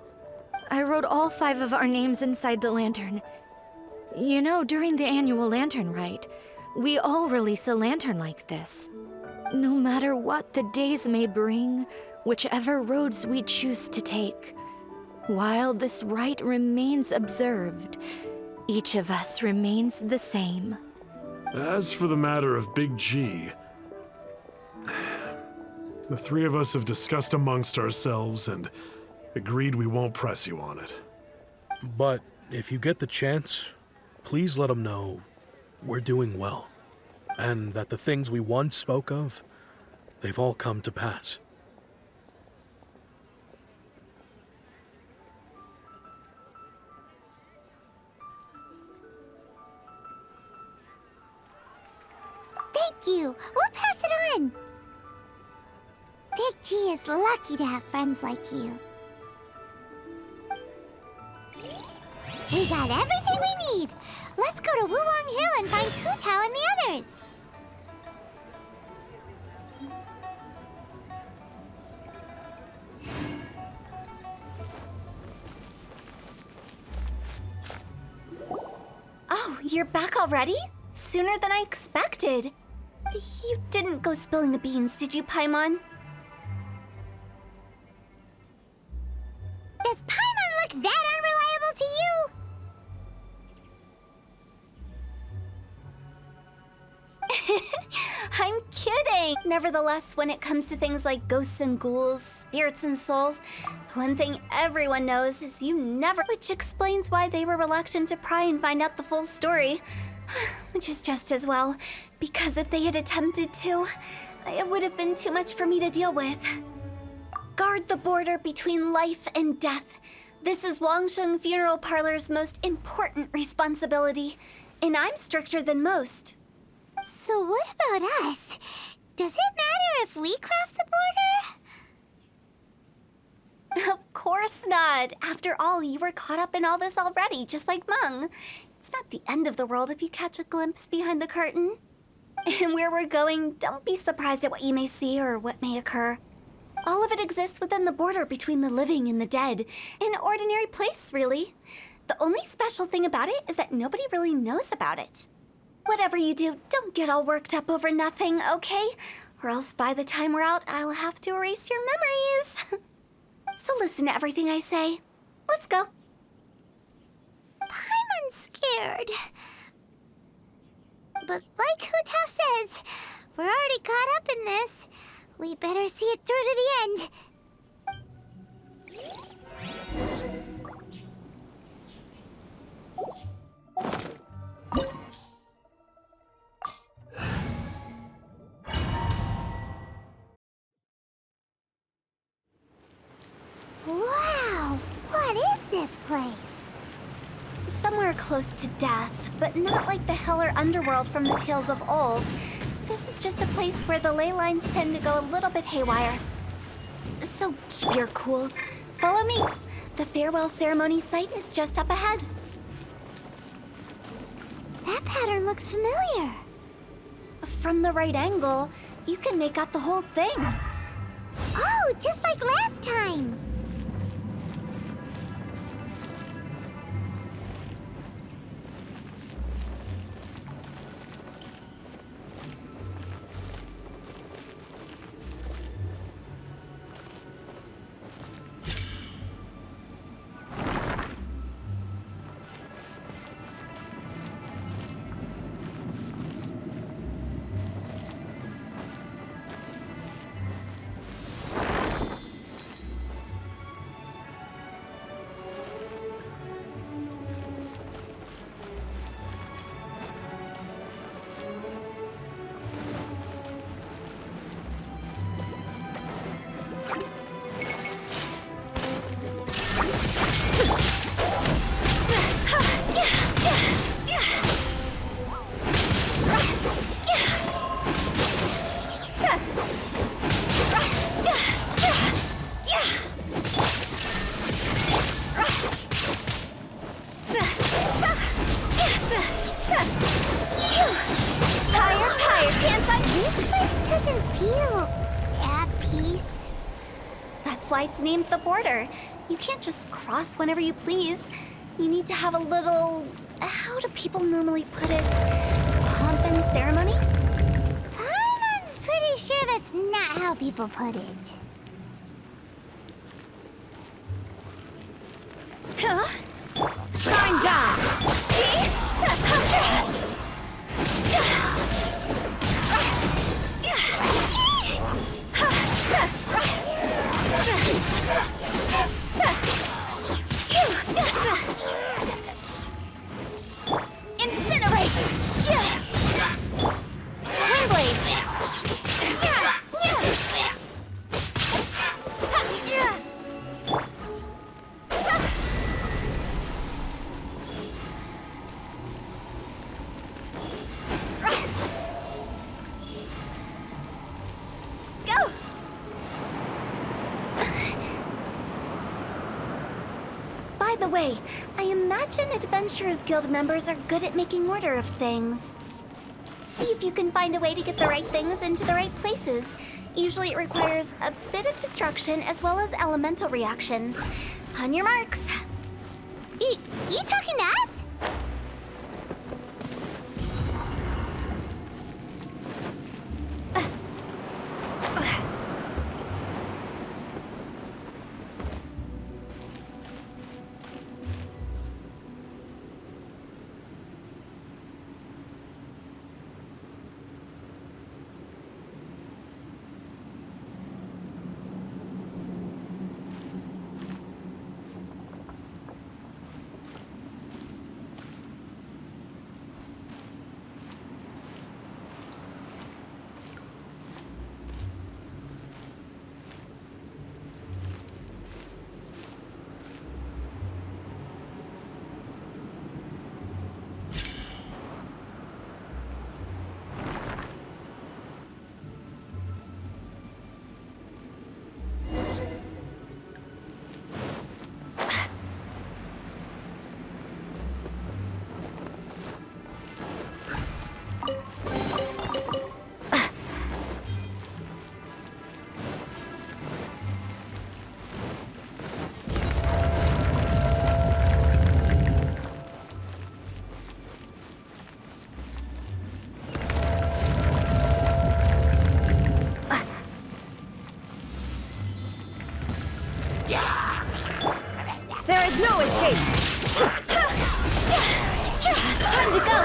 I wrote all 5 of our names inside the lantern. You know, during the annual lantern rite, we all release a lantern like this. No matter what the days may bring, whichever roads we choose to take, while this rite remains observed, each of us remains the same. As for the matter of Big G, the 3 of us have discussed amongst ourselves and agreed we won't press you on it. But if you get the chance, please let them know we're doing well. And that the things we once spoke of, they've all come to pass. Thank you. We'll pass it on. Big G is lucky to have friends like you. We got everything we need. Let's go to Wulong Hill and find Hu Tao and the others. Oh, you're back already? Sooner than I expected. You didn't go spilling the beans, did you, Paimon? Does Paimon look that unreliable to you? I'm kidding! Nevertheless, when it comes to things like ghosts and ghouls, spirits and souls, the one thing everyone knows is you never... Which explains why they were reluctant to pry and find out the full story. Which is just as well, because if they had attempted to, it would have been too much for me to deal with. Guard the border between life and death. This is Wangsheng Funeral Parlor's most important responsibility, and I'm stricter than most. So what about us? Does it matter if we cross the border? Of course not. After all, you were caught up in all this already, just like Meng. It's not the end of the world if you catch a glimpse behind the curtain. And where we're going, don't be surprised at what you may see or what may occur. All of it exists within the border between the living and the dead. An ordinary place, really. The only special thing about it is that nobody really knows about it. Whatever you do, don't get all worked up over nothing, okay? Or else by the time we're out, I'll have to erase your memories. So listen to everything I say. Let's go. Paimon's scared. But like Hu Tao says, we're already caught up in this. We better see it through to the end. Wow! What is this place? Somewhere close to death, but not like the hell or underworld from the tales of old. This is just a place where the ley lines tend to go a little bit haywire. So keep your cool. Follow me. The farewell ceremony site is just up ahead. That pattern looks familiar. From the right angle, you can make out the whole thing. Oh, just like last time. Why it's named the border. You can't just cross whenever you please. You need to have a little... How do people normally put it? Pomp and ceremony? Paimon's pretty sure that's not how people put it. Huh? Shine down! Incinerate! Twin blade! the way, I imagine Adventurers Guild members are good at making order of things. See if you can find a way to get the right things into the right places. Usually it requires a bit of destruction as well as elemental reactions. On your marks. You talking to us? There is no escape! Time to go!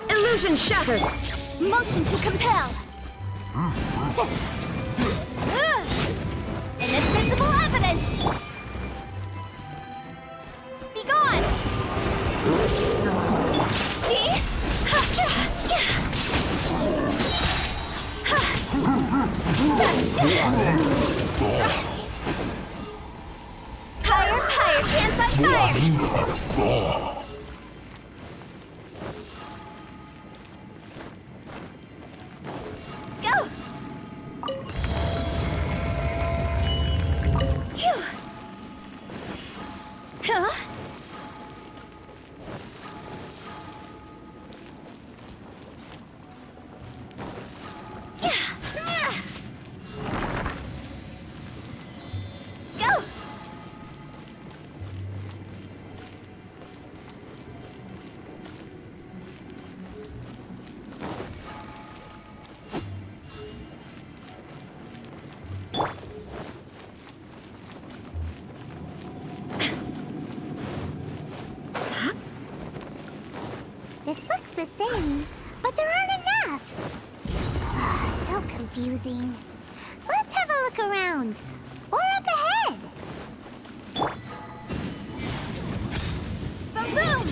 Illusion shattered! Motion to compel! Inadmissible evidence! Be gone! Higher, higher, hands on fire! Go! Phew! Huh? Go! This looks the same, but there aren't enough. So confusing. Let's have a look around. Or up ahead. Boom!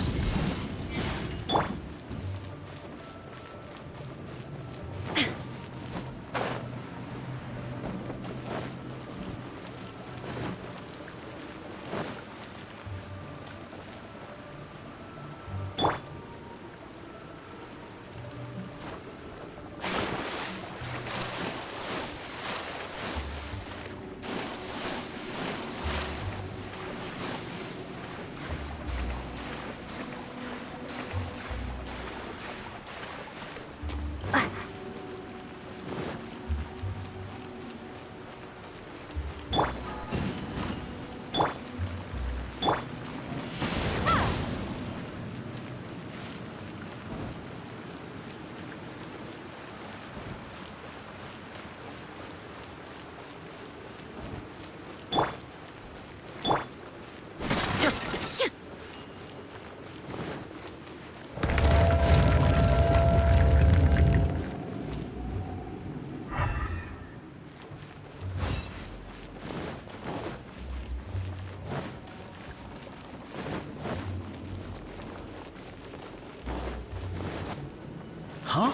Huh?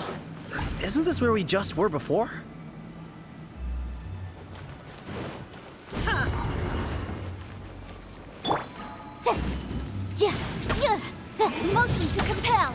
Isn't this where we just were before? Motion to compel.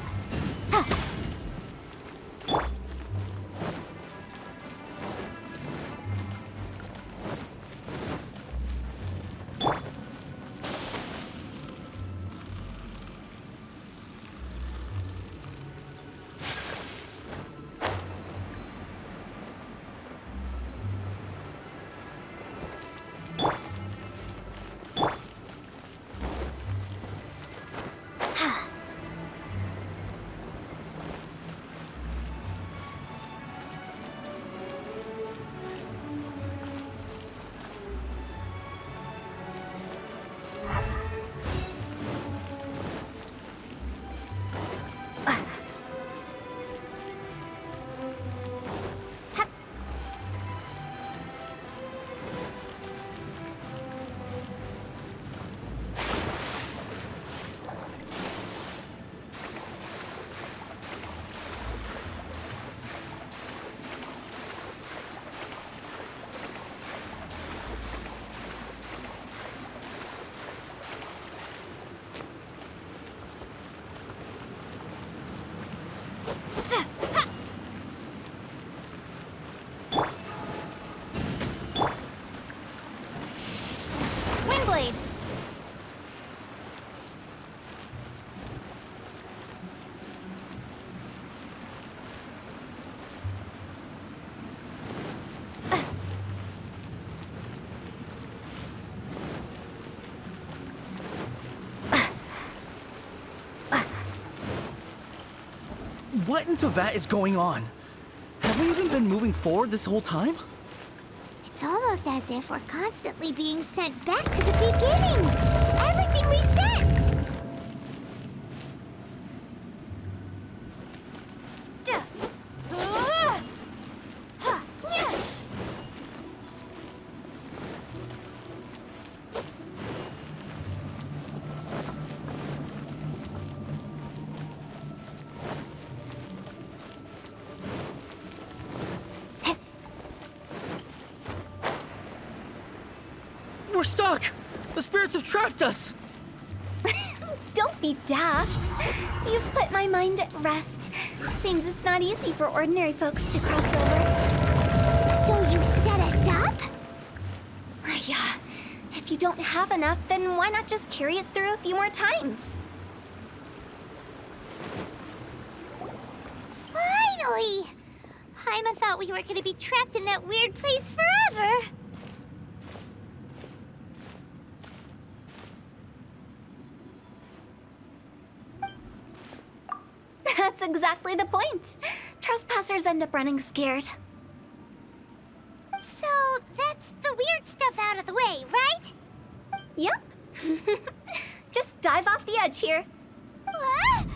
Windblade! What in Tevat is going on? Have we even been moving forward this whole time? It's almost as if we're constantly being sent back to the beginning. Everything resets. We're stuck! The spirits have trapped us! Don't be daft. You've put my mind at rest. Seems it's not easy for ordinary folks to cross over. So you set us up? Yeah. If you don't have enough, then why not just carry it through a few more times? Finally! Paimon thought we were gonna be trapped in that weird place forever. That's exactly the point. Trespassers end up running scared. So that's the weird stuff out of the way, right? Yep. Just dive off the edge here. What?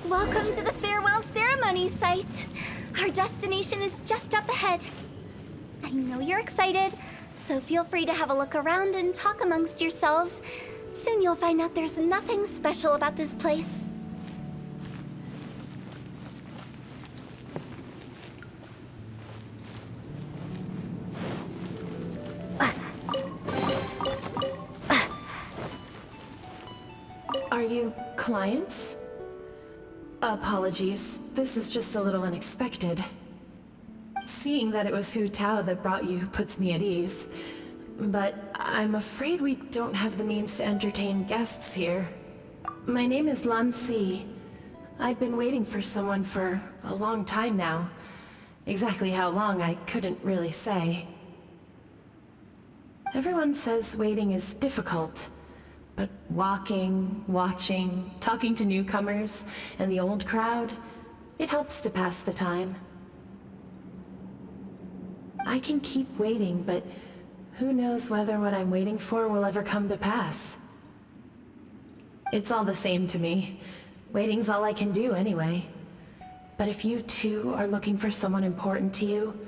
Welcome to the farewell ceremony site. Our destination is just up ahead. I know you're excited, so feel free to have a look around and talk amongst yourselves. Soon you'll find out there's nothing special about this place. Are you clients? Apologies, this is just a little unexpected. Seeing that it was Hu Tao that brought you puts me at ease. But I'm afraid we don't have the means to entertain guests here. My name is Lan Si. I've been waiting for someone for a long time now. Exactly how long, I couldn't really say. Everyone says waiting is difficult, but walking, watching, talking to newcomers, and the old crowd, it helps to pass the time. I can keep waiting, but who knows whether what I'm waiting for will ever come to pass. It's all the same to me. Waiting's all I can do anyway. But if you too are looking for someone important to you,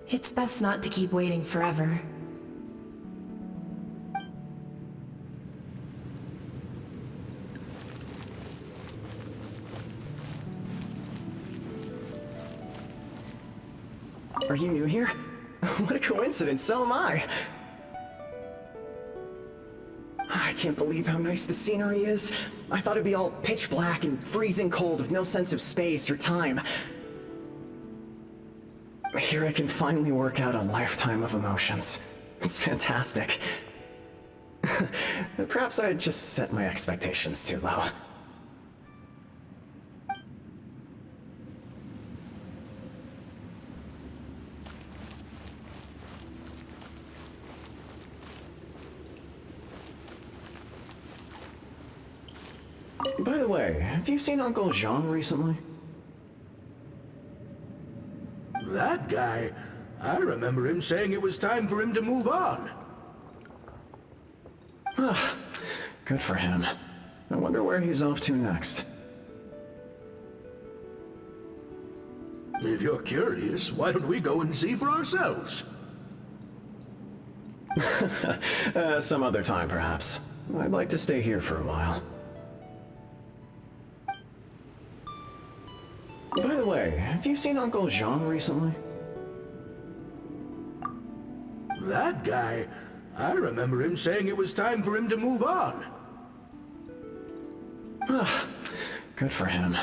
it's best not to keep waiting forever. Are you new here? What a coincidence, so am I! I can't believe how nice the scenery is. I thought it'd be all pitch black and freezing cold with no sense of space or time. Here I can finally work out a lifetime of emotions. It's fantastic. Perhaps I just set my expectations too low. By the way, have you seen Uncle Jean recently? That guy? I remember him saying it was time for him to move on. Good for him. I wonder where he's off to next. If you're curious, why don't we go and see for ourselves? Some other time, perhaps. I'd like to stay here for a while. By the way, have you seen Uncle Jean recently? That guy? I remember him saying it was time for him to move on. Good for him.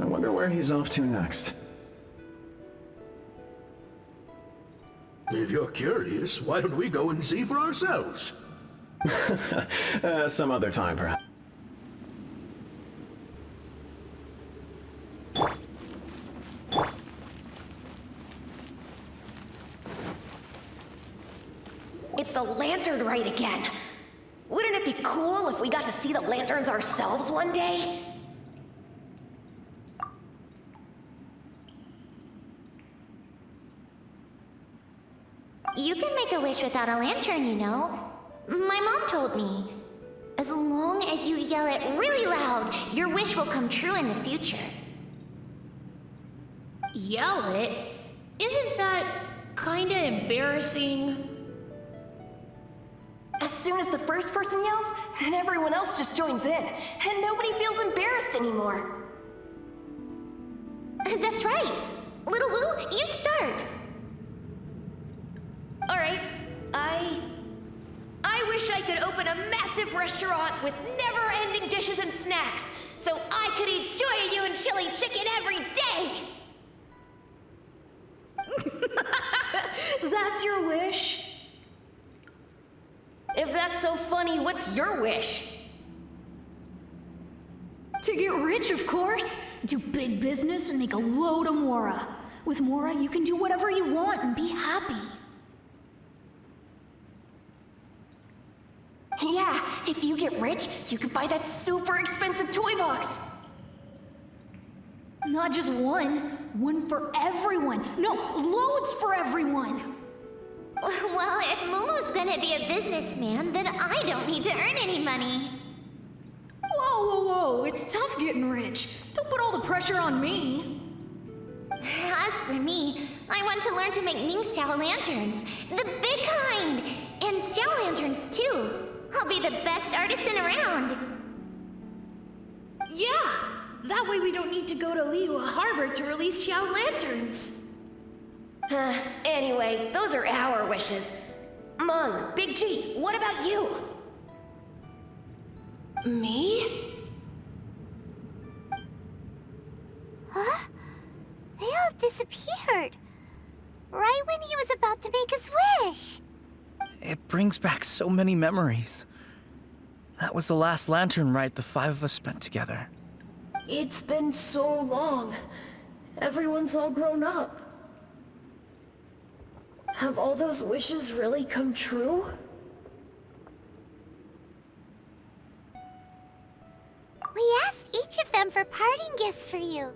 I wonder where he's off to next. If you're curious, why don't we go and see for ourselves? Some other time, perhaps. It's the Lantern Rite again. Wouldn't it be cool if we got to see the lanterns ourselves one day? You can make a wish without a lantern, you know. My mom told me. As long as you yell it really loud, your wish will come true in the future. Yell it? Isn't that kinda embarrassing? As soon as the first person yells, and everyone else just joins in, and nobody feels embarrassed anymore. That's right. Little Wu, you start. All right, I wish I could open a massive restaurant with never-ending dishes and snacks, so I could eat Joy and chili chicken every day. That's your wish? If that's so funny, what's your wish? To get rich, of course. Do big business and make a load of Mora. With Mora, you can do whatever you want and be happy. Yeah, if you get rich, you could buy that super expensive toy box. Not just one. One for everyone. No, loads for everyone. Well, if Momo's gonna be a businessman, then I don't need to earn any money. Whoa, whoa, whoa. It's tough getting rich. Don't put all the pressure on me. As for me, I want to learn to make Mingxiao lanterns. The big kind! And Xiao lanterns, too. I'll be the best artisan around. Yeah! That way we don't need to go to Liyue Harbor to release Xiao lanterns. Anyway, those are our wishes. Meng, Big G, what about you? Me? Huh? They all disappeared. Right when he was about to make his wish. It brings back so many memories. That was the last lantern rite the five of us spent together. It's been so long. Everyone's all grown up. Have all those wishes really come true? We asked each of them for parting gifts for you.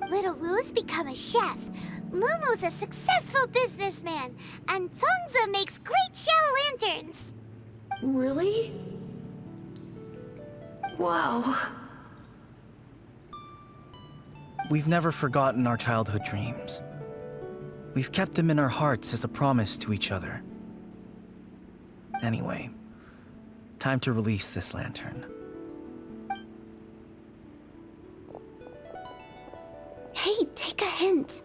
Little Wu's become a chef, Momo's a successful businessman, and Songza makes great shell lanterns. Really? Wow. We've never forgotten our childhood dreams. We've kept them in our hearts as a promise to each other. Anyway, time to release this lantern. Hey, take a hint.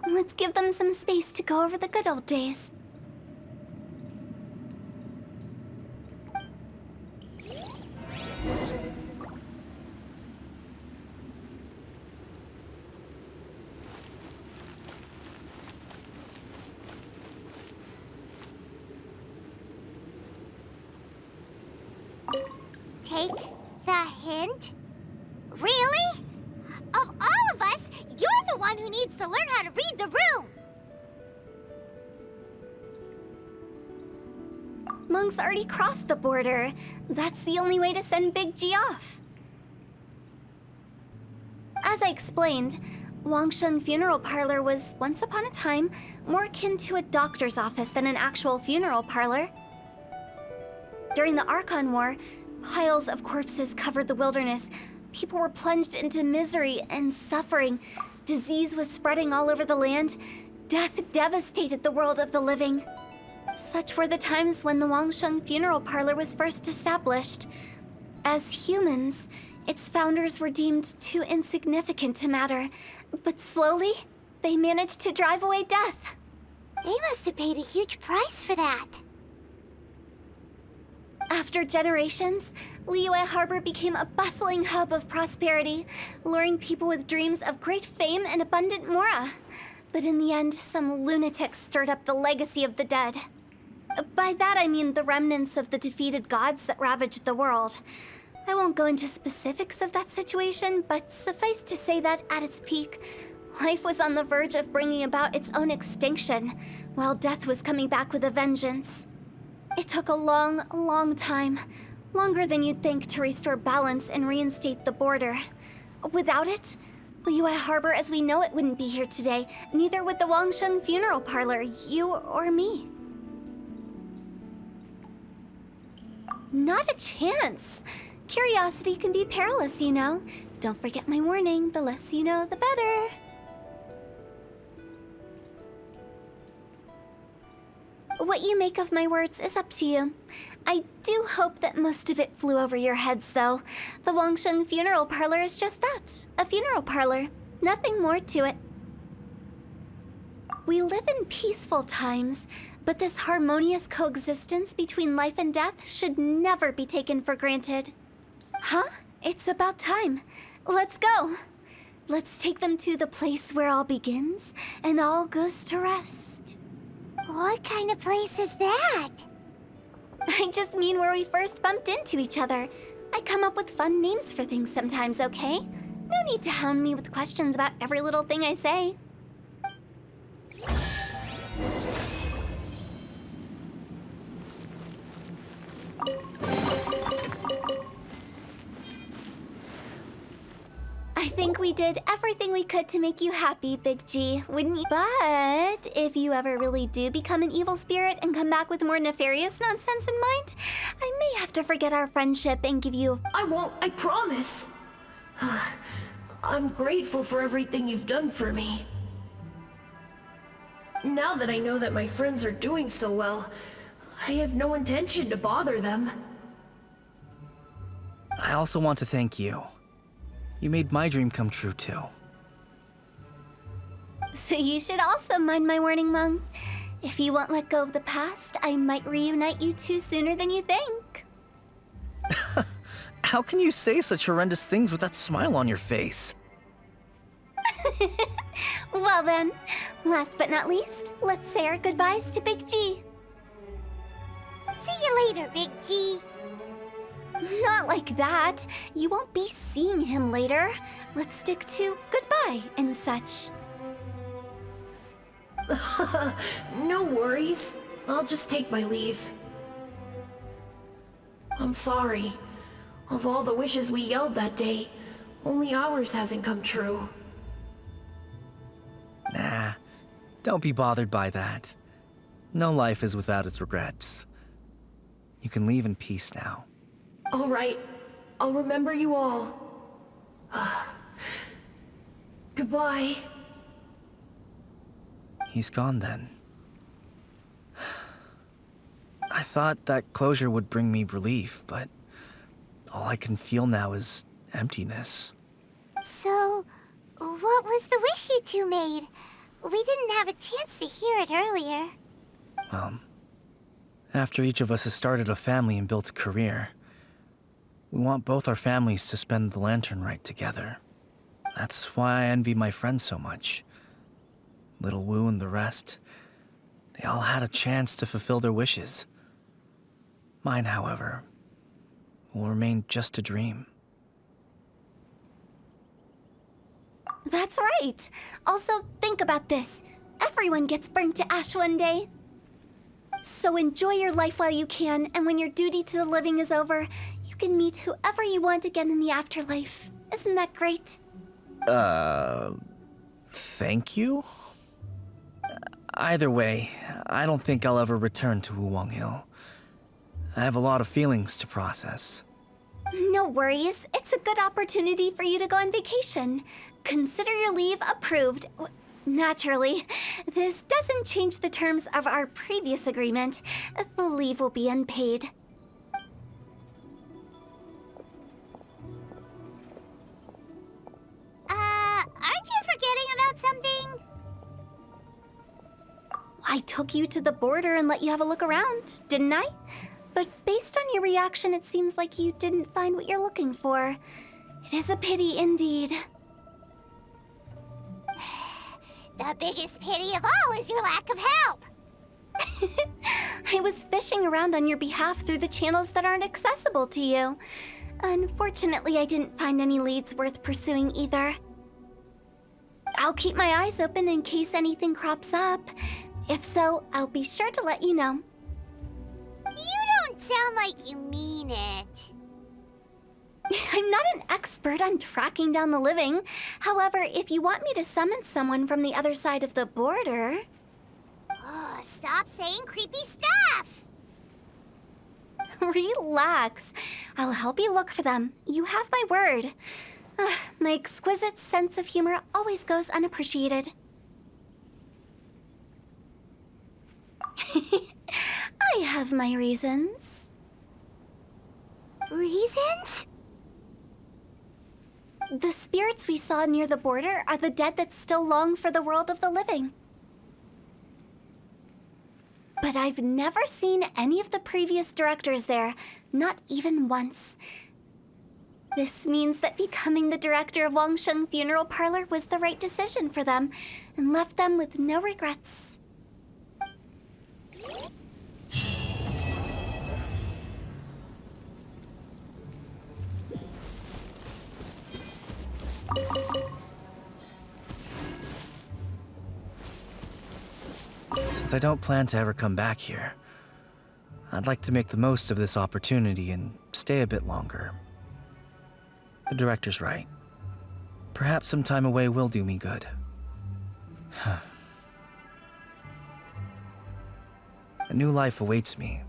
Let's give them some space to go over the good old days. Take the hint? Really? Of all of us, you're the one who needs to learn how to read the room! Monk's already crossed the border. That's the only way to send Big G off. As I explained, Wangsheng Funeral Parlor was, once upon a time, more akin to a doctor's office than an actual funeral parlor. During the Archon War, piles of corpses covered the wilderness. People were plunged into misery and suffering. Disease was spreading all over the land. Death devastated the world of the living. Such were the times when the Wangsheng Funeral Parlor was first established. As humans, its founders were deemed too insignificant to matter, but slowly, they managed to drive away death. They must have paid a huge price for that. After generations, Liyue Harbor became a bustling hub of prosperity, luring people with dreams of great fame and abundant mora. But in the end, some lunatics stirred up the legacy of the dead. By that I mean the remnants of the defeated gods that ravaged the world. I won't go into specifics of that situation, but suffice to say that at its peak, life was on the verge of bringing about its own extinction, while death was coming back with a vengeance. It took a long, long time, longer than you'd think, to restore balance and reinstate the border. Without it, Liyue Harbor as we know it wouldn't be here today, neither would the Wangsheng Funeral Parlor, you or me. Not a chance. Curiosity can be perilous, you know. Don't forget my warning, the less you know, the better. What you make of my words is up to you. I do hope that most of it flew over your heads, though. The Wangsheng Funeral Parlor is just that, a funeral parlor. Nothing more to it. We live in peaceful times, but this harmonious coexistence between life and death should never be taken for granted. Huh? It's about time. Let's go. Let's take them to the place where all begins and all goes to rest. What kind of place is that? I just mean where we first bumped into each other. I come up with fun names for things sometimes, okay? No need to hound me with questions about every little thing I say. I think we did everything we could to make you happy, Big G, wouldn't you? But if you ever really do become an evil spirit and come back with more nefarious nonsense in mind, I may have to forget our friendship and give you... I won't, I promise. I'm grateful for everything you've done for me. Now that I know that my friends are doing so well, I have no intention to bother them. I also want to thank you. You made my dream come true, too. So you should also mind my warning, Mung. If you won't let go of the past, I might reunite you two sooner than you think. How can you say such horrendous things with that smile on your face? Well then, last but not least, let's say our goodbyes to Big G. See you later, Big G. Not like that. You won't be seeing him later. Let's stick to goodbye and such. No worries. I'll just take my leave. I'm sorry. Of all the wishes we yelled that day, only ours hasn't come true. Nah, don't be bothered by that. No life is without its regrets. You can leave in peace now. All right. I'll remember you all. Goodbye. He's gone then. I thought that closure would bring me relief, but all I can feel now is emptiness. So, what was the wish you two made? We didn't have a chance to hear it earlier. Well, after each of us has started a family and built a career, we want both our families to spend the Lantern Rite together. That's why I envy my friends so much. Little Wu and the rest, they all had a chance to fulfill their wishes. Mine, however, will remain just a dream. That's right. Also, think about this. Everyone gets burned to ash one day. So enjoy your life while you can, and when your duty to the living is over, you can meet whoever you want again in the afterlife. Isn't that great? Thank you? Either way, I don't think I'll ever return to Wuwang Hill. I have a lot of feelings to process. No worries. It's a good opportunity for you to go on vacation. Consider your leave approved. Naturally, this doesn't change the terms of our previous agreement. The leave will be unpaid. Aren't you forgetting about something? I took you to the border and let you have a look around, didn't I? But based on your reaction, it seems like you didn't find what you're looking for. It is a pity indeed. The biggest pity of all is your lack of help. I was fishing around on your behalf through the channels that aren't accessible to you. Unfortunately, I didn't find any leads worth pursuing either. I'll keep my eyes open in case anything crops up. If so, I'll be sure to let you know. You don't sound like you mean it. I'm not an expert on tracking down the living. However, if you want me to summon someone from the other side of the border... Oh, stop saying creepy stuff! Relax. I'll help you look for them. You have my word. My exquisite sense of humor always goes unappreciated. I have my reasons. Reasons? The spirits we saw near the border are the dead that still long for the world of the living. But I've never seen any of the previous directors there, not even once. This means that becoming the director of Wangsheng Funeral Parlor was the right decision for them, and left them with no regrets. Since I don't plan to ever come back here, I'd like to make the most of this opportunity and stay a bit longer. The director's right. Perhaps some time away will do me good. A new life awaits me,